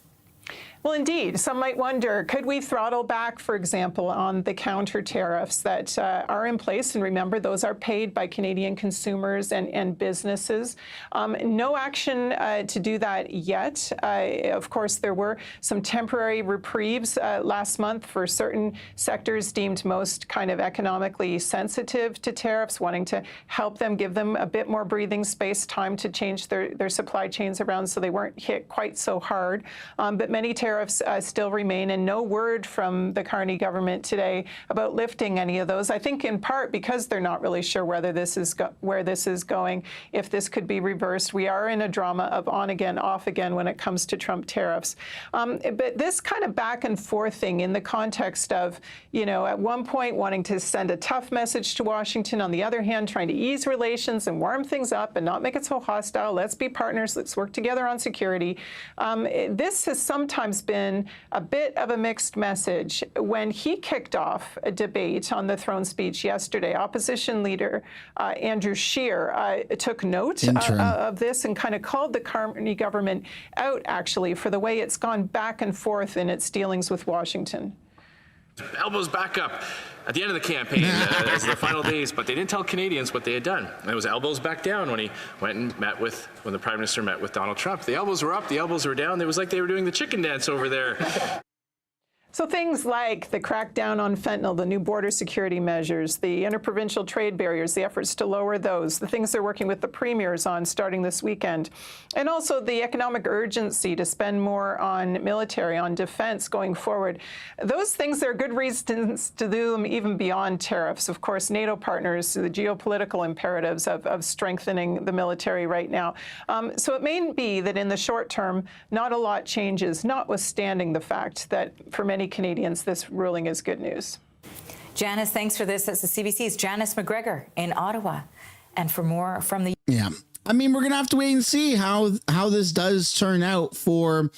Well, indeed, some might wonder, could we throttle back, for example, on the counter tariffs that are in place? And remember, those are paid by Canadian consumers and businesses. No action to do that yet. Of course, there were some temporary reprieves last month for certain sectors deemed most kind of economically sensitive to tariffs, wanting to help them, give them a bit more breathing space, time to change their supply chains around so they weren't hit quite so hard. But many tariffs still remain, and no word from the Carney government today about lifting any of those. I think in part because they're not really sure whether this is where this is going, if this could be reversed. We are in a drama of on again, off again when it comes to Trump tariffs. But this kind of back and forth thing in the context of, you know, at one point wanting to send a tough message to Washington, on the other hand, trying to ease relations and warm things up and not make it so hostile. Let's be partners. Let's work together on security. This has sometimes been a bit of a mixed message. When he kicked off a debate on the throne speech yesterday, opposition leader Andrew Scheer took note of this and kind of called the Carney government out, actually, for the way it's gone back and forth in its dealings with Washington. Elbows back up at the end of the campaign as the final days, but they didn't tell Canadians what they had done. It was elbows back down when he went and when the Prime Minister met with Donald Trump. The elbows were up, the elbows were down. It was like they were doing the chicken dance over there. So things like the crackdown on fentanyl, the new border security measures, the interprovincial trade barriers, the efforts to lower those, the things they're working with the premiers on starting this weekend, and also the economic urgency to spend more on military, on defense going forward. Those things, there are good reasons to do them even beyond tariffs. Of course, NATO partners, the geopolitical imperatives of strengthening the military right now. So it may be that in the short term, not a lot changes, notwithstanding the fact that for many Canadians, this ruling is good news. Janice, thanks for this. That's the CBC's Janice McGregor in Ottawa. And for more from the... Yeah. I mean, we're going to have to wait and see how this does turn out for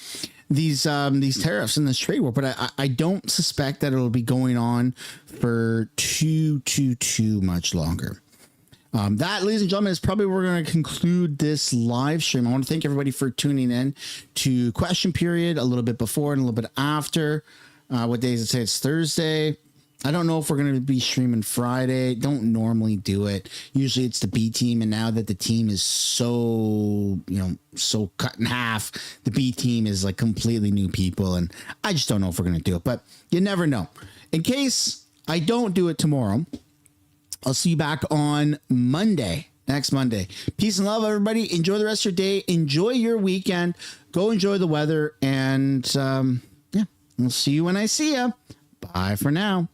these tariffs and this trade war, but I don't suspect that it'll be going on for too much longer. That, ladies and gentlemen, is probably where we're going to conclude this live stream. I want to thank everybody for tuning in to Question Period a little bit before and a little bit after. What day is it? Say it's Thursday. I don't know if we're going to be streaming Friday. Don't normally do it. Usually it's the B team. And now that the team is so cut in half, the B team is like completely new people. And I just don't know if we're going to do it, but you never know. In case I don't do it tomorrow, I'll see you back on Monday, next Monday. Peace and love, everybody. Enjoy the rest of your day. Enjoy your weekend. Go enjoy the weather. And yeah, we'll see you when I see you. Bye for now.